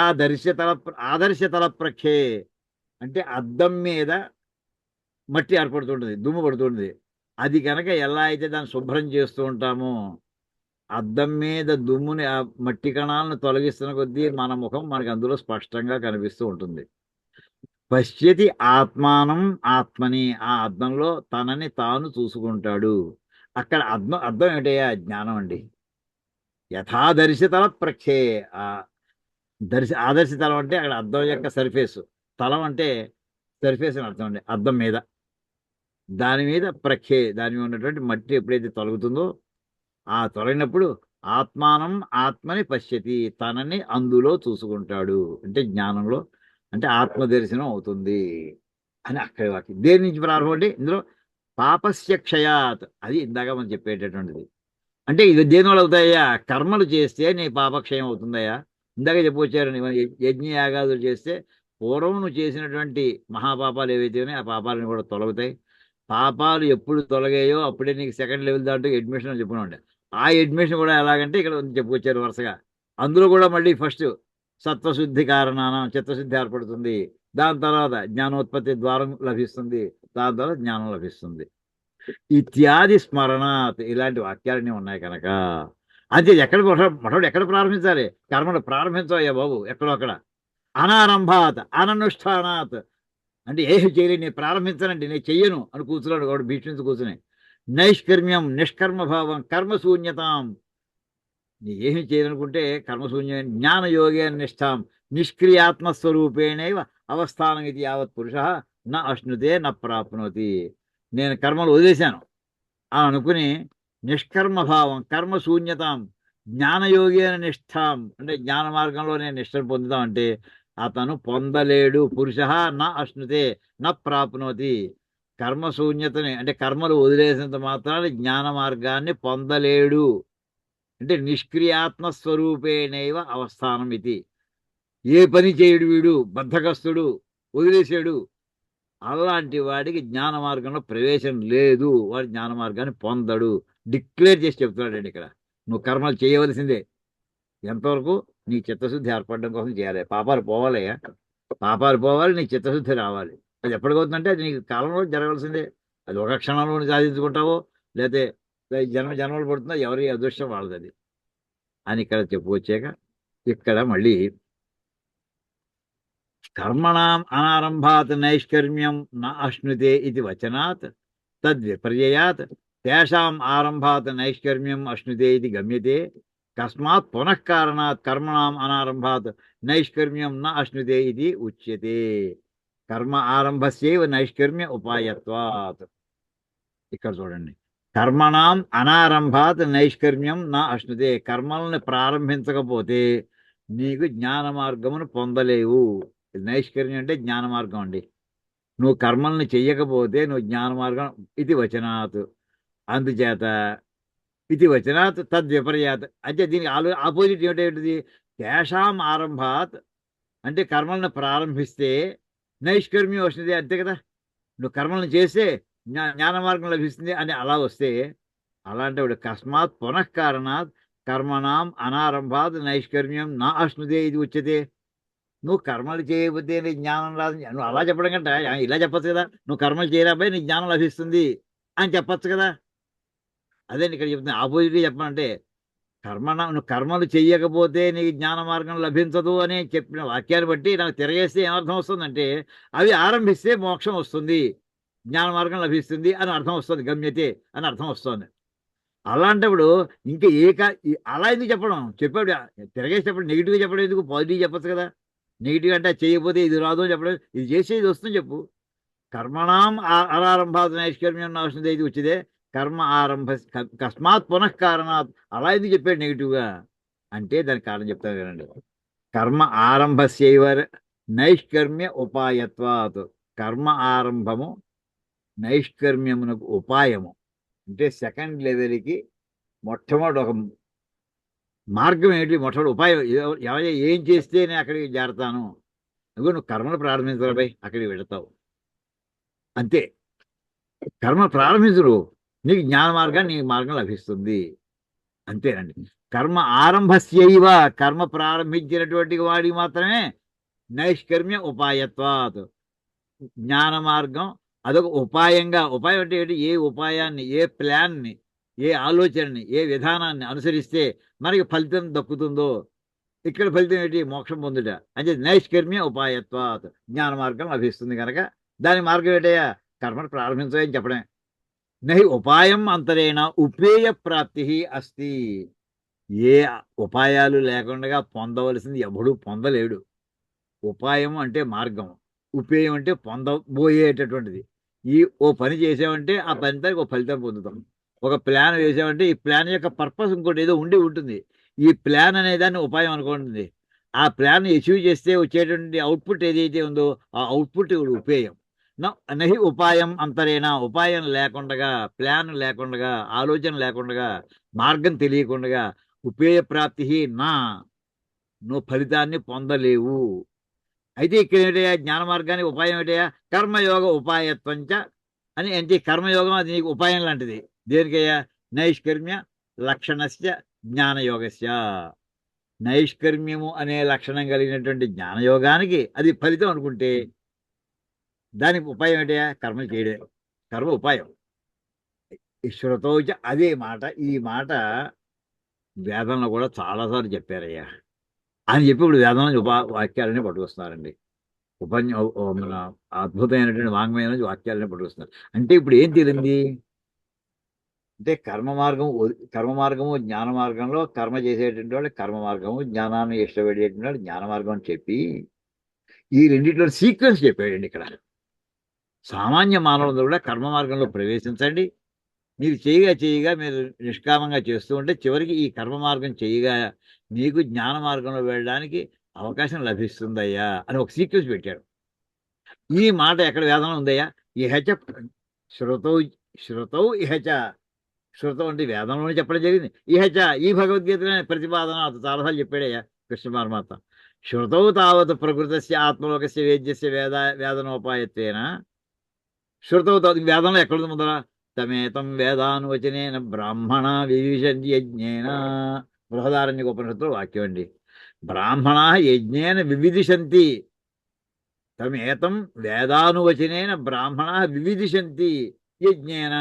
[SPEAKER 3] ఆదర్శతల ప్రఖ్యే అంటే అద్దం మీద మట్టి ఏర్పడుతుంటుంది, దుమ్ము పడుతుంటుంది. అది కనుక ఎలా అయితే దాన్ని శుభ్రం చేస్తూ ఉంటామో, అద్దం మీద దుమ్ముని, ఆ మట్టి కణాలను తొలగిస్తున్న కొద్దీ మన ముఖం మనకి అందులో స్పష్టంగా కనిపిస్తూ ఉంటుంది. పశ్యతి ఆత్మానం ఆత్మని, ఆ అద్దంలో తనని తాను చూసుకుంటాడు. అక్కడ అర్థం ఏంటయ్యా? జ్ఞానం అండి. యథాదర్శతల ప్రఖ్యే, ఆ ఆదర్శతలం అంటే అక్కడ అద్దం యొక్క సర్ఫేస్, తలం అంటే సర్ఫేస్ అని అర్థం అండి. అద్దం మీద, దాని మీద ప్రఖ్యే, దాని మీద ఉన్నటువంటి మట్టి ఎప్పుడైతే తొలగుతుందో, ఆ తొలగినప్పుడు ఆత్మానం ఆత్మని పశ్యతి, తనని అందులో చూసుకుంటాడు. అంటే జ్ఞానంలో, అంటే ఆత్మదర్శనం అవుతుంది అని అక్కడి వాక్యం. దేని నుంచి ప్రారంభం అండి? ఇందులో పాపస్య క్షయాత్, అది ఇందాక మనం చెప్పేటటువంటిది. అంటే ఇది దేనివల్ల అవుతాయా? కర్మలు చేస్తే నీ పాపక్షయం అవుతుందయ్యా. ఇందాక చెప్పొచ్చారు, యజ్ఞయాగాదులు చేస్తే పూర్వం నువ్వు చేసినటువంటి మహాపాపాలు ఏవైతే ఉన్నాయో ఆ పాపాలను కూడా తొలగుతాయి. పాపాలు ఎప్పుడు తొలగాయో అప్పుడే నీకు సెకండ్ లెవెల్ దాంట్లో అడ్మిషన్ అని చెప్పుకున్నాండి. ఆ అడ్మిషన్ కూడా ఎలాగంటే ఇక్కడ చెప్పుకొచ్చారు వరుసగా. అందులో కూడా మళ్ళీ ఫస్ట్ సత్వశుద్ధి కారణాన చిత్తశుద్ధి ఏర్పడుతుంది, దాని తర్వాత జ్ఞానోత్పత్తి ద్వారం లభిస్తుంది, దాని తర్వాత జ్ఞానం లభిస్తుంది. ఇత్యాది స్మరణాత్, ఇలాంటి వాక్యాలన్నీ ఉన్నాయి కనుక అది మొట్టమొదటి ఎక్కడ ప్రారంభించాలి? కర్మను ప్రారంభించవయ్యా బాబు, ఎక్కడో అక్కడ. అనారంభాత్ అననుష్ఠానాత్, అంటే ఏమి చేయలేదు, నేను ప్రారంభించనండి, నేను చెయ్యను అని కూర్చున్నాడు వాడు భీష్మించి కూర్చుని. నైష్కర్మ్యం నిష్కర్మభావం కర్మశూన్యతాం, నీ ఏమి చేయాలనుకుంటే కర్మశూన్యం. జ్ఞానయోగే నిష్ఠాం నిష్క్రియాత్మస్వరూపేణైవ అవస్థానం ఇది యావత్ పురుష నా అశ్నుతే నా ప్రాప్నోతి. నేను కర్మలు వదిలేశాను అని అనుకుని నిష్కర్మభావం కర్మశూన్యతాం జ్ఞానయోగేన నిష్ఠాం, అంటే జ్ఞాన మార్గంలో నేను నిష్ఠను పొందుతాం అంటే అతను పొందలేడు. పురుష నా అశ్నుతే నా ప్రాప్నోతి, కర్మశూన్యతని అంటే కర్మలు వదిలేసినంత మాత్రాన్ని జ్ఞాన మార్గాన్ని పొందలేడు. అంటే నిష్క్రియాత్మస్వరూపేణైవ అవస్థానం ఇది. ఏ పని చేయడు వీడు, బద్ధకస్తుడు, వదిలేసాడు, అలాంటి వాడికి జ్ఞాన మార్గంలో ప్రవేశం లేదు, వాడి జ్ఞాన మార్గాన్ని పొందడు. డిక్లేర్ చేసి చెప్తున్నాడండి ఇక్కడ. నువ్వు కర్మలు చేయవలసిందే. ఎంతవరకు? నీ చిత్తశుద్ధి ఏర్పడడం కోసం చేయాలి. పాపాలు పోవాలయ్యా, పాపాలు పోవాలి, నీ చిత్తశుద్ధి రావాలి. అది ఎప్పటికవుతుందంటే అది నీకు కాలంలో జరగాల్సిందే. అది ఒక క్షణంలో సాధించుకుంటావో లేకపోతే జన్మలు పడుతుందో, ఎవరి అదృష్టం వాళ్ళది అది అని ఇక్కడ చెప్పుకొచ్చాక ఇక్కడ మళ్ళీ కర్మణాం అనారంభాత్ నైష్కర్మ్యం న అశ్నుతే ఇది వచనాత్ తద్విపర్యయాత్ తేషాం ఆరంభాత్ నైష్కర్మ్యం అశ్నుతే ఇది గమ్యతే. కస్మాత్ పునః కారణాత్ కర్మణాం అనారంభాత్ నైష్కర్మ్యం న అశ్నుతే ఇది ఉచ్యతే. కర్మ ఆరంభస్యైవ నైష్కర్మ్య ఉపాయత్వాత్. ఇక్కడ చూడండి, కర్మణాం అనారంభాత్ నైష్కర్మ్యం నా అశ్నుతే, కర్మల్ని ప్రారంభించకపోతే నీకు జ్ఞాన మార్గమును పొందలేవు. నైష్కర్మ్యం అంటే జ్ఞాన మార్గం అండి. నువ్వు కర్మల్ని చెయ్యకపోతే నువ్వు జ్ఞాన మార్గం ఇది వచనాత్. అందుచేత ఇది వచనాత్ తద్విపర్యాత్ అంటే దీనికి ఆపోజిట్ ఏమిటేంటిది? తేషాం ఆరంభాత్ అంటే కర్మలను ప్రారంభిస్తే నైష్కర్మ్యం వస్తుంది, అంతే కదా. నువ్వు కర్మలను చేస్తే జ్ఞాన మార్గం లభిస్తుంది అని అలా వస్తే, అలాంటి వాడు కస్మాత్ పునః కారణాత్ కర్మణాం అనారంభాత్ నైష్కర్మ్యం నా అశ్నుతే ఇది ఉచ్యతే. నువ్వు కర్మలు చేయకపోతే నీ జ్ఞానం రాదు. నువ్వు అలా చెప్పడం కంటే ఇలా చెప్పచ్చు కదా, నువ్వు కర్మలు చేయరాబోయే నీ జ్ఞానం లభిస్తుంది అని చెప్పచ్చు కదా. అదే ఇక్కడ చెప్తున్నా, ఆపోజిట్గా చెప్పమంటే నువ్వు కర్మలు చెయ్యకపోతే నీకు జ్ఞాన మార్గం లభించదు అని చెప్పిన వాక్యాన్ని బట్టి నాకు తిరగేస్తే ఏమర్థం వస్తుందంటే అవి ఆరంభిస్తే మోక్షం వస్తుంది, జ్ఞాన మార్గం లభిస్తుంది అని అర్థం వస్తుంది, గమ్యతే అని అర్థం వస్తుంది. అలాంటప్పుడు ఇంకా అలా ఎందుకు చెప్పడం, చెప్పాడు తిరగేసేటప్పుడు నెగిటివ్గా చెప్పడం ఎందుకు, పాజిటివ్ చెప్పచ్చు కదా. నెగిటివ్ అంటే చేయకపోతే ఇది రాదు అని చెప్పడం, ఇది చేస్తే ఇది వస్తుంది చెప్పు. కర్మణాం అనారంభాత నైష్కర్మ్యం నాశనం ఇది వచ్చిదే కర్మ ఆరంభ కస్మాత్ పునఃకారణాత్. అలా ఎందుకు చెప్పాడు నెగిటివ్గా అంటే దానికి కారణం చెప్తాను కదండి. కర్మ ఆరంభస్యైవ నైష్కర్మ్య ఉపాయత్వాత్. కర్మ ఆరంభము నైష్కర్మ్యమునకు ఉపాయము అంటే సెకండ్ లెవెల్కి మొట్టమొదటి ఒక మార్గం ఏంటి, మొట్టమొదటి ఉపాయం ఏం చేస్తే నేను అక్కడికి చేరతాను. నువ్వు కర్మను ప్రారంభించరాబై అక్కడికి వెళతావు అంతే. కర్మ ప్రారంభించరు, నీకు జ్ఞాన మార్గం నీకు మార్గం లభిస్తుంది అంతేనండి. కర్మ ఆరంభస్యైవ, కర్మ ప్రారంభించినటువంటి వాడికి మాత్రమే నైష్కర్మ్య ఉపాయత్వాత్. జ్ఞాన మార్గం అదొక ఉపాయంగా. ఉపాయం అంటే ఏంటి, ఏ ఉపాయాన్ని, ఏ ప్లాన్ని, ఏ ఆలోచనని, ఏ విధానాన్ని అనుసరిస్తే మనకి ఫలితం దక్కుతుందో. ఇక్కడ ఫలితం ఏంటి, మోక్షం పొందుట. అంటే నైష్కర్మ్య ఉపాయత్వాత్, జ్ఞాన మార్గం లభిస్తుంది కనుక దాని మార్గం ఏంటయ్యా, కర్మను ప్రారంభించని చెప్పడమే. నహి ఉపాయం అంతరేణ ఉపేయ ప్రాప్తి అస్తి. ఏ ఉపాయాలు లేకుండా పొందవలసింది ఎవడూ పొందలేడు. ఉపాయం అంటే మార్గం, ఉపేయం అంటే పొందబోయేటటువంటిది. ఓ పని చేసామంటే ఆ పని దానికి ఒక ఫలితం పొందుతాం. ఒక ప్లాన్ వేసామంటే ఈ ప్లాన్ యొక్క పర్పస్ ఇంకోటి ఏదో ఉంటుంది. ఈ ప్లాన్ అనే దాన్ని ఉపాయం అనుకుంటుంది. ఆ ప్లాన్ అచీవ్ చేస్తే వచ్చేటువంటి అవుట్పుట్ ఏదైతే ఉందో ఆ అవుట్పుట్ ఉపేయం. నహి ఉపాయం అంతరేనా, ఉపాయం లేకుండా, ప్లాన్ లేకుండా, ఆలోచన లేకుండా, మార్గం తెలియకుండా ఉపేయ ప్రాప్తి నువ్వు ఫలితాన్ని పొందలేవు. అయితే ఇక్కడ ఏంటయ్యా, జ్ఞాన మార్గానికి ఉపాయం ఏంటయ్యా, కర్మయోగ ఉపాయత్వంచ అని. అంటే కర్మయోగం అది నీకు ఉపాయం లాంటిది. దేనికయ్యా, నైష్కర్మ్య లక్షణస్య జ్ఞానయోగస్య. నైష్కర్మ్యము అనే లక్షణం కలిగినటువంటి జ్ఞానయోగానికి అది ఫలితం అనుకుంటే దానికి ఉపాయం ఏంటయ్యా, కర్మలు చేయడే. కర్మ ఉపాయం. శృతౌచ అదే మాట, ఈ మాట వేదంలో కూడా చాలాసార్లు చెప్పారయ్యా అని చెప్పి ఇప్పుడు వేదంలో వాక్యాలన్నీ పట్టుకొస్తున్నారండి. మన అద్భుతమైనటువంటి వాంగ్మయం వాక్యాలన్నీ పట్టుకొస్తున్నారు. అంటే ఇప్పుడు ఏం తెలియంది అంటే కర్మ మార్గము జ్ఞాన మార్గంలో కర్మ చేసేటువంటి వాళ్ళు కర్మ మార్గము, జ్ఞానాన్ని ఇష్టపడేటువంటి వాళ్ళు జ్ఞాన మార్గం అని చెప్పి ఈ రెండిట్లో సీక్వెన్స్ చెప్పాడండి. ఇక్కడ సామాన్య మానవులందరూ కూడా కర్మ మార్గంలో ప్రవేశించండి. మీరు చేయగా మీరు నిష్కామంగా చేస్తూ ఉంటే చివరికి ఈ కర్మ మార్గం చేయగా మీకు జ్ఞాన మార్గంలో వెళ్ళడానికి అవకాశం లభిస్తుందయ్యా అని ఒక సీక్వెన్స్ పెట్టాడు. ఈ మాట ఎక్కడ వేదంలో ఉందయ్యా, ఇహచ శృతౌ ఇహచ. శృతం అంటే వేదంలోనే చెప్పడం జరిగింది. ఇహచ ఈ భగవద్గీత ప్రతిపాదన చాలాసార్లు చెప్పాడయ్యా కృష్ణ పరమాత్మ. శృతౌ తావత్ ప్రకృతస్య ఆత్మలోకస్య వేద్యస్య వేదనోపాయత్వేన. శృతౌ వేదంలో ఎక్కడుంది ముందర, తమేతం వేదానువచనేన బ్రాహ్మణ వివిశంతి యజ్ఞేన. బృహదారణ్యక ఉపనిషత్తులో వాక్యం అండి. బ్రాహ్మణ యజ్ఞేన వివిదిశంతి. తమేతం వేదానువచనేన బ్రాహ్మణ వివిదిశంతి యజ్ఞేన.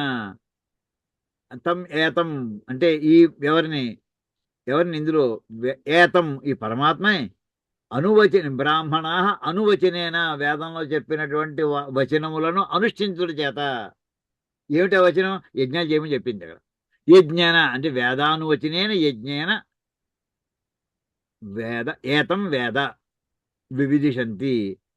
[SPEAKER 3] తం ఏతం అంటే ఈ ఎవరిని ఇందులో ఏతం ఈ పరమాత్మే. బ్రాహ్మణ అనువచనేన వేదంలో చెప్పినటువంటి వచనములను అనుష్ఠించుట చేత. ఏమిటి ఆ వచనం, యజ్ఞాలు చేయమని చెప్పింది అక్కడ. యజ్ఞేన అంటే వేదానువచనేన యజ్ఞేన ఏతం వేద వివిదిశంతి.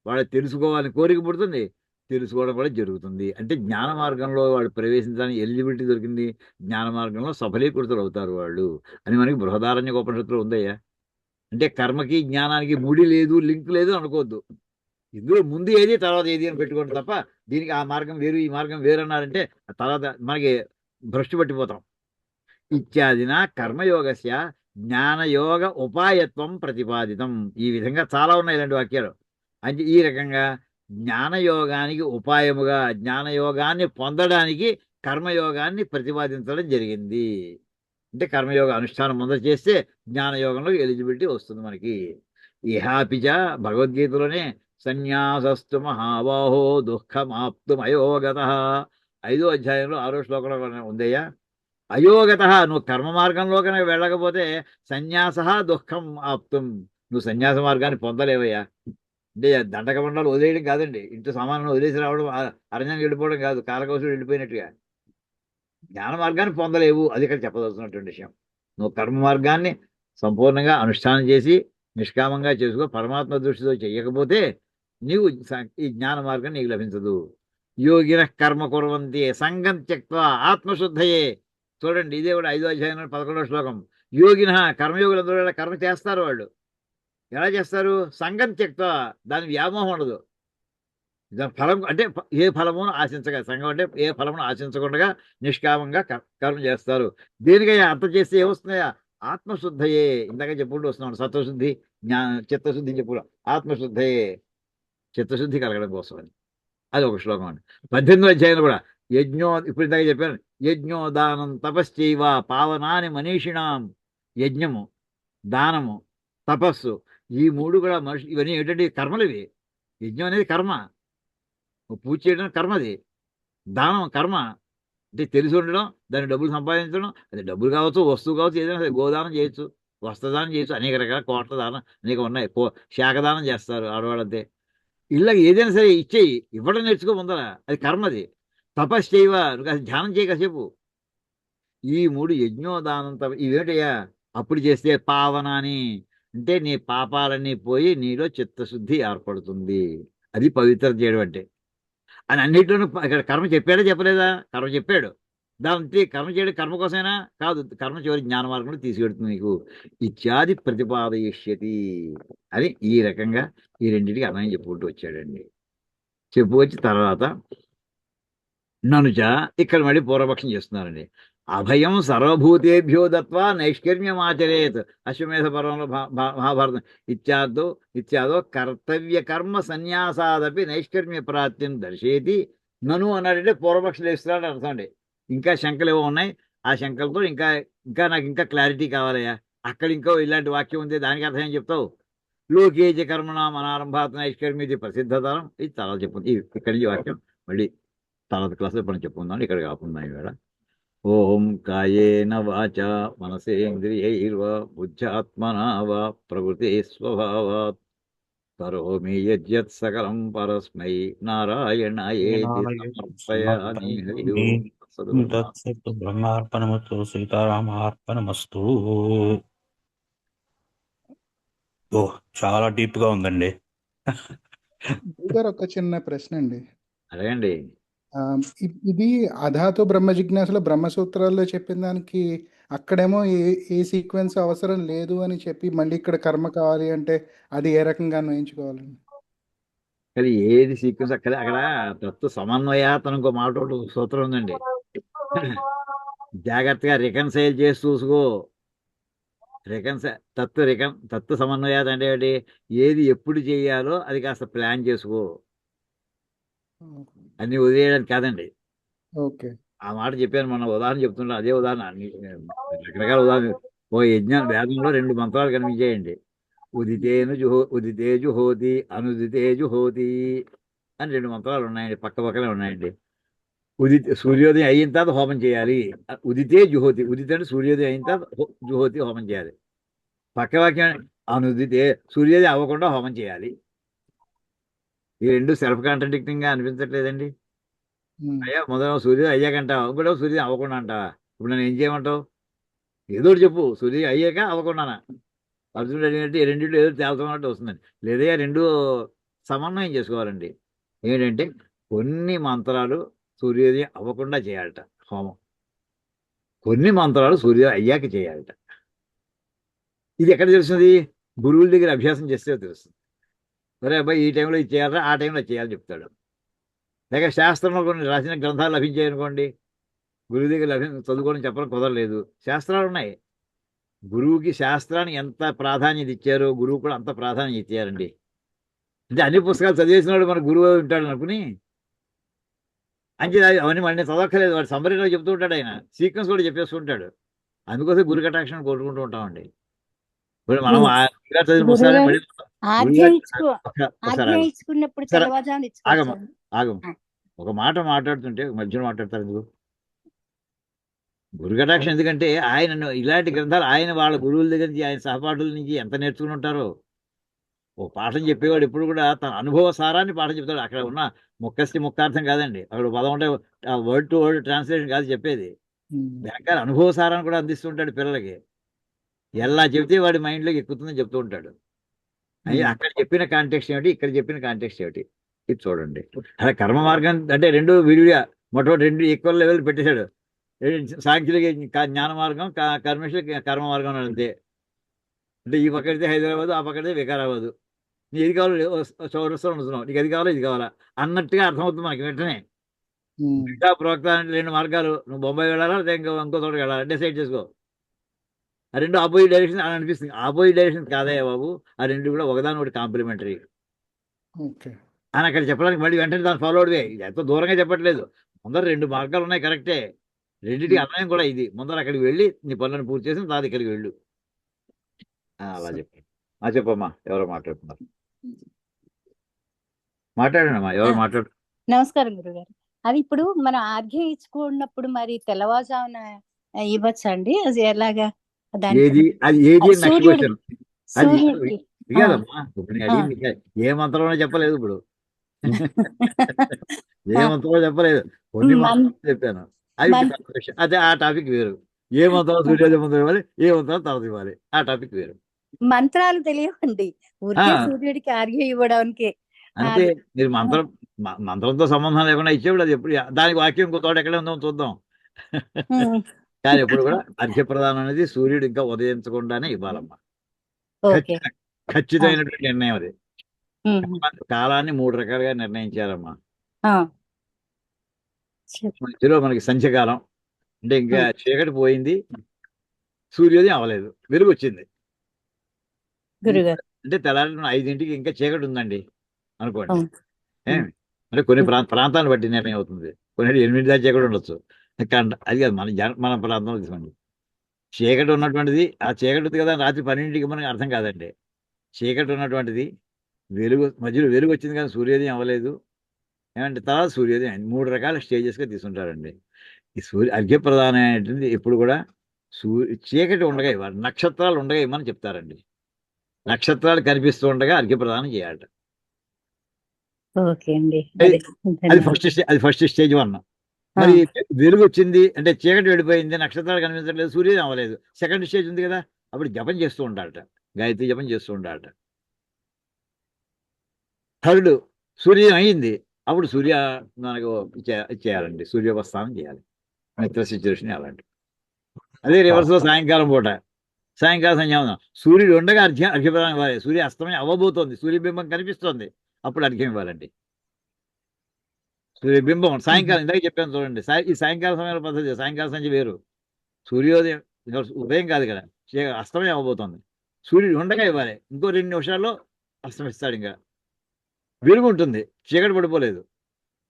[SPEAKER 3] వాళ్ళు తెలుసుకోవాలని కోరిక పుడుతుంది, తెలుసుకోవడం కూడా జరుగుతుంది. అంటే జ్ఞాన మార్గంలో వాళ్ళు ప్రవేశించడానికి ఎలిజిబిలిటీ దొరికింది, జ్ఞాన మార్గంలో సఫలీకృతులు అవుతారు వాళ్ళు అని మనకి బృహదారణ్యక ఉపనిషత్తులో ఉందయ్యా. అంటే కర్మకి జ్ఞానానికి ముడి లేదు, లింక్ లేదు అనుకోవద్దు. ఇందులో ముందు ఏది తర్వాత ఏది అని పెట్టుకోండి తప్ప దీనికి ఆ మార్గం వేరు ఈ మార్గం వేరు అన్నారంటే తర్వాత మనకి భ్రష్టు పట్టిపోతాం. ఇత్యాదిన కర్మయోగస్య జ్ఞానయోగ ఉపాయత్వం ప్రతిపాదితం. ఈ విధంగా చాలా ఉన్నాయి ఇలాంటి వాక్యాలు. అంటే ఈ రకంగా జ్ఞానయోగానికి ఉపాయముగా, జ్ఞానయోగాన్ని పొందడానికి కర్మయోగాన్ని ప్రతిపాదించడం జరిగింది. అంటే కర్మయోగ అనుష్ఠానం ముందర చేస్తే జ్ఞానయోగంలో ఎలిజిబిలిటీ వస్తుంది మనకి. ఇహాపిచ భగవద్గీతలోనే సన్యాసస్తు మహాబాహో దుఃఖమాప్తుమయోగత 5వ అధ్యాయంలో 6వ శ్లోకంలో ఉందయ్యా. అయోగత, నువ్వు కర్మ మార్గంలో కనుక వెళ్ళకపోతే సన్యాస దుఃఖం ఆప్తుం, నువ్వు సన్యాస మార్గాన్ని పొందలేవయ్యా. అంటే దండకమండలు వదిలేయడం కాదండి, ఇంటి సామాన్లు వదిలేసి రావడం, అరణ్యానికి వెళ్ళిపోవడం కాదు, కాలకోసం వెళ్ళిపోయినట్టుగా జ్ఞాన మార్గాన్ని పొందలేవు. అది ఇక్కడ చెప్పదలుచున్నటువంటి విషయం. నువ్వు కర్మ మార్గాన్ని సంపూర్ణంగా అనుష్ఠానం చేసి నిష్కామంగా చేసుకో, పరమాత్మ దృష్టితో చెయ్యకపోతే నీవు ఈ జ్ఞాన మార్గం నీకు లభించదు. యోగిన కర్మ కుర్వంతి సంగం త్యక్త్వా ఆత్మశుద్ధయే. చూడండి, ఇదే కూడా 5వ అధ్యాయం 11వ శ్లోకం. యోగిన కర్మయోగులందరూ కూడా కర్మ చేస్తారు. వాళ్ళు ఎలా చేస్తారు? సంగం త్యక్త్వా, దాని వ్యామోహం ఉండదు. దాని ఫలం అంటే ఏ ఫలమును ఆశించగా, సంఘం అంటే ఏ ఫలమును ఆశించకుండా నిష్కామంగా కర్మ చేస్తారు. దేనికయ్యా అర్థం చేస్తే ఏమొస్తున్నాయా? ఆత్మశుద్ధయే. ఇందాక చెప్పుకుంటూ వస్తున్నాడు, సత్వశుద్ధి, చిత్తశుద్ధి చెప్పు. ఆత్మశుద్ధయే, చిత్తశుద్ధి కలగడం కోసం అని. అది ఒక శ్లోకం అండి. 18వ అధ్యాయంలో కూడా ఇప్పుడు ఇందాక చెప్పాను, యజ్ఞో దానం తపశ్చైవ పావనాని మనీషిణాం. యజ్ఞము, దానము, తపస్సు, ఈ 3 కూడా మనిషి, ఇవన్నీ ఏంటంటే కర్మలు. ఇవి యజ్ఞం అనేది కర్మ, పూజ చేయడం కర్మది. దానం కర్మ, అంటే తెలిసి ఉండడం, దాని డబ్బులు సంపాదించడం. అది డబ్బులు కావచ్చు, వస్తువు కావచ్చు, ఏదైనా సరే. గోదానం చేయొచ్చు, వస్త్రదానం చేయొచ్చు, అనేక రకాల కోట్ల దానం అనేక ఉన్నాయి. శాఖదానం చేస్తారు ఆడవాళ్ళంతే. ఇలా ఏదైనా సరే ఇచ్చేయి, ఇవ్వడం నేర్చుకో ముందర, అది కర్మది. తపస్సు చేయవా, నువ్వు కాస్త ధ్యానం చేయి కాసేపు. ఈ 3 యజ్ఞోదానం ఇవేంటయ్యా? అప్పుడు చేస్తే పావనాని, అంటే నీ పాపాలన్నీ పోయి నీలో చిత్తశుద్ధి ఏర్పడుతుంది. అది పవిత్ర చేయడం అంటే. అని అన్నింటిలోనూ ఇక్కడ కర్మ చెప్పాడా చెప్పలేదా? కర్మ చెప్పాడు. దాంతో కర్మ చేయడం కర్మ కోసమైనా కాదు, కర్మ చివరి జ్ఞాన మార్గంలో తీసుకెడుతుంది నీకు. ఇత్యాది ప్రతిపాదయిష్యతి అని ఈ రకంగా ఈ రెండింటికి అన్వయం చెప్పుకుంటూ వచ్చాడండి. చెప్పుకొచ్చి తర్వాత ననుచ ఇక్కడ మళ్ళీ పూర్వపక్షం చేస్తున్నారండి. అభయం సర్వభూతేభ్యో దత్వా నైష్కర్మ్యం ఆచరేత్. అశ్వమేధ పర్వంలో మహాభారతం ఇత్యాదో కర్తవ్య కర్మ సన్యాసాదపి నైష్కర్మ్య ప్రాప్తిని దర్శేతి. నను అన్నాడంటే పూర్వపక్షులు వేస్తున్నాడు అర్థం అండి. ఇంకా శంకలు ఏవో ఉన్నాయి, ఆ శంకలతో ఇంకా నాకు ఇంకా క్లారిటీ కావాలయ్యా. అక్కడ ఇంకో ఇలాంటి వాక్యం ఉంది, దానికి అర్థం ఏం చెప్తావు? లోకేజ కర్మణ అనారంభాత్ నైష్కర్మ్యది ప్రసిద్ధతరం. ఇది తర్వాత చెప్పుకుంది. ఇక్కడి నుంచి వాక్యం మళ్ళీ తర్వాత క్లాస్ ఎప్పుడు చెప్పుకుందాం, ఇక్కడ కాకుండా ఇవాళ. ఓం కాయేన వాచా మనసేంద్రియైర్వా బుద్ధ్యాత్మనా వా ప్రకృతి స్వభావాత్ కరోమి యద్యత్ సకలం పరస్మై నారాయణాయేతి సమర్పయామి. హరి ఓం
[SPEAKER 4] తత్సత్ బ్రహ్మార్పణమస్తు. సీతారామార్పణమస్తు. ఓ, చాలా డీప్ గా ఉందండి.
[SPEAKER 6] గారు ఒక చిన్న ప్రశ్న అండి.
[SPEAKER 3] అడగండి.
[SPEAKER 6] ఇది అధాతు బ్రహ్మ జిజ్ఞాసలో బ్రహ్మసూత్రాల్లో చెప్పిన దానికి అక్కడేమో ఏ సీక్వెన్స్ అవసరం లేదు అని చెప్పి మళ్ళీ ఇక్కడ కర్మ కావాలి అంటే అది ఏ రకంగా అన్వయించుకోవాలండి?
[SPEAKER 3] కానీ ఏది సీక్వెన్స్ అక్కడ తత్వ సమన్వయాతను ఇంకో మాట సూత్రం ఉందండి. జాగ్రత్తగా రికన్సైల్ చేసి చూసుకో. తత్వ సమన్వయాత అంటే ఏంటి? ఏది ఎప్పుడు చేయాలో అది కాస్త ప్లాన్ చేసుకో, అన్ని వదిలేయడానికి కాదండి.
[SPEAKER 6] ఓకే,
[SPEAKER 3] ఆ మాట చెప్పాను, మన ఉదాహరణ చెప్తున్నా, అదే ఉదాహరణ. రకరకాల ఉదాహరణ. ఓ యజ్ఞం వేదంలో 2 మంత్రాలు కనిపించేయండి. ఉదితే జుహోతి, అనుదితే జుహోతి అని 2 మంత్రాలు ఉన్నాయండి, పక్క పక్కనే ఉన్నాయండి. సూర్యోదయం అయిన తర్వాత హోమం చేయాలి. ఉదితే జుహోతి, ఉదితే అంటే సూర్యోదయం అయిన తర్వాత జుహోతి హోమం చేయాలి. పక్క వాక్యం అనుదితే, సూర్యోదయం అవ్వకుండా హోమం చేయాలి. ఈ 2 సెల్ఫ్ కాంట్రడిక్టింగ్ గా అనిపించట్లేదండి? అయ్యా మొదలు సూర్యోదయం అయ్యాకంటావా, ఇంకోటో సూర్యోదయం అవ్వకుండా అంటావా? ఇప్పుడు నన్ను ఏం చేయమంటావు? ఏదో చెప్పు. సూర్యోదయం అయ్యాక అవ్వకుండానా? అర్జునుడు అడిగినట్టు ఈ రెండింటిలో ఏదో తేల్చుకున్నట్టు వస్తుందండి. లేదా 2 సమన్వయం చేసుకోవాలండి. ఏంటంటే కొన్ని మంత్రాలు సూర్యోదయం అవ్వకుండా చేయాలట హోమం, కొన్ని మంత్రాలు సూర్యోదయం అయ్యాక చేయాలట. ఇది ఎక్కడ తెలుస్తుంది? గురువుల దగ్గర అభ్యాసం చేస్తే తెలుస్తుంది. సరే అబ్బాయి, ఈ టైంలో ఇది చేయాలరా, ఆ టైంలో చేయాలని చెప్తాడు. లేక శాస్త్రంలో కొన్ని రాసిన గ్రంథాలు లభించాయి అనుకోండి, గురువు దగ్గర చదువుకోవడం చెప్పడం కుదరలేదు, శాస్త్రాలు ఉన్నాయి. గురువుకి శాస్త్రానికి ఎంత ప్రాధాన్యత ఇచ్చారో గురువు కూడా అంత ప్రాధాన్యత ఇచ్చారండి. అంటే అన్ని పుస్తకాలు చదివేసిన వాడు మన గురువు ఉంటాడు అనుకుని అంతే అవన్నీ మళ్ళీ చదవక్కర్లేదు. వాడు సమ్మరీలో చెప్తూ ఉంటాడు, ఆయన సీక్వెన్స్ కూడా చెప్పేస్తుంటాడు. అందుకోసం గురు కటాక్షం కోరుకుంటూ ఉంటామండి. ఇప్పుడు మనం
[SPEAKER 7] గురు-
[SPEAKER 3] ఆ గురుగారు చదివిన
[SPEAKER 7] గురువు
[SPEAKER 3] పుస్తకాన్ని
[SPEAKER 7] గారు
[SPEAKER 3] మళ్ళీ
[SPEAKER 7] ఆజ్ఞ
[SPEAKER 3] గురుగారు
[SPEAKER 7] ఇచ్చుకో
[SPEAKER 3] ఒకసారి
[SPEAKER 7] ఆజ్ఞ
[SPEAKER 3] ఆగం.
[SPEAKER 7] ఇచ్చుకున్నప్పుడు
[SPEAKER 3] సరే
[SPEAKER 7] తెల్లవారుజామున
[SPEAKER 3] ఆగమ్మ
[SPEAKER 7] ఇచ్చుకోవచ్చు.
[SPEAKER 3] ఆగం ఒక మాట మాట్లాడుతుంటే మధ్యలో మాట్లాడతారు ఎందుకు? గురుకటాక్షం ఎందుకంటే ఆయన ఇలాంటి గ్రంథాలు ఆయన వాళ్ళ గురువుల దగ్గర నుంచి ఆయన సహపాఠుల నుంచి ఎంత నేర్చుకుని ఉంటారో. ఓ పాఠం చెప్పేవాడు ఎప్పుడు కూడా తన అనుభవ సారాన్ని పాఠం చెప్తాడు. అక్కడ ఉన్న ముక్కస్తి ముక్తార్థం కాదండి, అక్కడ పదం ఉంటే వర్డ్ టు వర్డ్ ట్రాన్స్లేషన్ కాదు చెప్పేది. వెనకాల అనుభవ సారాన్ని కూడా అందిస్తుంటాడు పిల్లలకి. ఎలా చెబితే వాడి మైండ్లోకి ఎక్కుతుందని చెప్తూ ఉంటాడు. అక్కడ చెప్పిన కాంటెక్స్ట్ ఏమిటి, ఇక్కడ చెప్పిన కాంటెక్స్ట్ ఏమిటి, ఇది చూడండి. అలా కర్మ మార్గం అంటే రెండు విడివిడిగా మొట్టమొదటి రెండు ఈక్వల్ లెవెల్ పెట్టేశాడు. సాంఖ్యులకి జ్ఞాన మార్గం, కర్మేశ్వరికి కర్మ మార్గం అంతే. అంటే ఈ పక్కడితే హైదరాబాద్, ఆ పక్కడితే వికారాబాదు. నీ ఏది కావాలో చౌరస్తా ఉంటున్నావు, నీకు అది కావాలా ఇది కావాలా అన్నట్టుగా అర్థమవుతుంది మనకి వెంటనే. ఇంకా ప్రోక్త అంటే రెండు మార్గాలు, నువ్వు బొంబాయి వెళ్ళాలా లేదా ఇంకో చోటకి వెళ్ళాలా డిసైడ్ చేసుకో. ఆ రెండు ఆపోజిట్ డైరెక్షన్ అని అనిపిస్తుంది. ఆపోజిట్ డైరెక్షన్ కాదయ్యా బాబు, ఆ రెండు కూడా ఒకదాని ఒకటి కాంప్లిమెంటరీ అని అక్కడ చెప్పడానికి మళ్ళీ వెంటనే దాన్ని ఫాలో అవడమే. ఎంతో దూరంగా చెప్పట్లేదు. ముందర రెండు మార్గాలు ఉన్నాయి కరెక్టే, రెండింటికి అన్వయం కూడా ఇది. ముందర అక్కడికి వెళ్ళి నీ పనులను పూర్తి చేసి దాని ఇక్కడికి వెళ్ళు. అలా చెప్పండి. చెప్పమ్మా, ఎవరో మాట్లాడుతున్నారు, మాట్లాడండి అమ్మా, ఎవరు మాట్లాడు.
[SPEAKER 7] నమస్కారం గురుగారు. అది ఇప్పుడు మనం ఆజ్ఞ ఇచ్చుకున్నప్పుడు మరి తెల్లవారుజామున ఇవ్వచ్చా అండి? అది ఎలాగా?
[SPEAKER 3] ఏది అది ఏది నెక్స్ట్
[SPEAKER 7] సూర్యుడి
[SPEAKER 3] క్వశ్చన్. అది
[SPEAKER 7] సూర్యుడికి
[SPEAKER 3] కాదమ్మా, ఇప్పుడు నేను అడిగింది ఏ మంత్రంలో చెప్పలేదు. ఇప్పుడు ఏ మంత్రంలో చెప్పలేదు, కొన్ని మంత్రాలు చెప్పాను. అది అదే ఆ టాపిక్ వేరు. ఏ మంత్రాలు సూర్యోదయ మంత్రం ఇవ్వాలి, ఏ మంత్రాలు తర్వాత ఇవ్వాలి, ఆ టాపిక్ వేరు.
[SPEAKER 7] మంత్రాలు తెలియవండి, ఊరికే సూర్యుడికి ఆజ్ఞ ఇవ్వడానికి.
[SPEAKER 3] అంతే. మీరు మంత్రంతో సంబంధం లేకుండా ఇచ్చేప్పుడు అది ఎప్పుడు దానికి వాక్యం ఇంకో తోట ఎక్కడ ఉందో చూద్దాం. కానీ ఎప్పుడు కూడా అర్ఘ్యప్రదానం అనేది సూర్యుడు ఇంకా ఉదయించకుండానే ఇవ్వాలమ్మా. ఖచ్చితమైనటువంటి నిర్ణయం అది. కాలాన్ని 3 రకాలుగా నిర్ణయించారమ్మా. ఇందులో మనకి సంధ్యకాలం అంటే ఇంకా చీకటి పోయింది, సూర్యోదయం అవ్వలేదు, వెలుగు వచ్చింది. అంటే తెల్లారి 5ంటికి ఇంకా చీకటి ఉందండి అనుకోండి. అంటే కొన్ని ప్రాంతాలను బట్టి నిర్ణయం అవుతుంది. కొన్ని 8 దాకా చీకటి ఉండొచ్చు. అది కాదు మన ప్రాంతంలో తీసుకోండి. చీకటి ఉన్నటువంటిది ఆ చీకటి కదా రాత్రి 12ంటికి మనకి అర్థం కాదండి. చీకటి ఉన్నటువంటిది వెలుగు, మధ్యలో వెలుగు వచ్చింది కానీ సూర్యోదయం అవ్వలేదు ఏమంటే తర్వాత సూర్యోదయం 3 రకాల స్టేజెస్గా తీసుకుంటారండి. ఈ అర్ఘ్యప్రదానం అనేటువంటి ఎప్పుడు కూడా చీకటి ఉండగా ఇవ్వాలి, నక్షత్రాలు ఉండగా ఇవ్వమని చెప్తారండి. నక్షత్రాలు కనిపిస్తూ ఉండగా అర్ఘ్యప్రదానం చేయాలట. అది ఫస్ట్ స్టేజ్ 1. మరి వెలుగు వచ్చింది అంటే చీకటి వెళ్ళిపోయింది, నక్షత్రాలు కనిపించట్లేదు, సూర్యోదయం అవ్వలేదు, సెకండ్ స్టేజ్ ఉంది కదా, అప్పుడు జపం చేస్తూ ఉండాలట, గాయత్రి జపం చేస్తూ ఉండాలట. థర్డ్ సూర్యోదయం అయ్యింది, అప్పుడు మనకు చేయాలండి, సూర్యోపస్థానం చేయాలి, మిత్ర సిచ్యువేషన్ అలాంటి. అదే రివర్స్లో సాయంకాలం పూట, సాయంకాలం సంధ్యావందనం, సూర్యుడు ఉండగా అర్ఘ్యప్రదానం ఇవ్వాలి. సూర్య అస్తమయం అవ్వబోతోంది, సూర్యబింబం కనిపిస్తోంది, అప్పుడు అర్ఘ్యం ఇవ్వాలండి. సూర్యబింబం సాయంకాలం ఇందాక చెప్పాను చూడండి, ఈ సాయంకాల సమయంలో పద్ధతి. సాయంకాల సంధ్య వేరు, సూర్యోదయం ఉదయం కాదు కదా, అస్తమయం అవ్వబోతోంది, సూర్యుడు ఉండగా ఇవ్వాలి. ఇంకో 2 నిమిషాల్లో అస్తమిస్తాడు, ఇంకా వెలుగు ఉంటుంది, చీకటి పడిపోలేదు,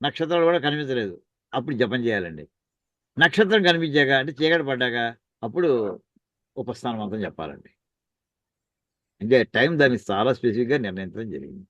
[SPEAKER 3] నక్షత్రాలు కూడా కనిపించలేదు, అప్పుడు జపం చేయాలండి. నక్షత్రం కనిపించాక అంటే చీకటి పడ్డాక అప్పుడు ఉపస్థానం అంతా చెప్పాలండి. అంటే టైం దాన్ని చాలా స్పెసిఫిక్గా నిర్ణయించడం జరిగింది.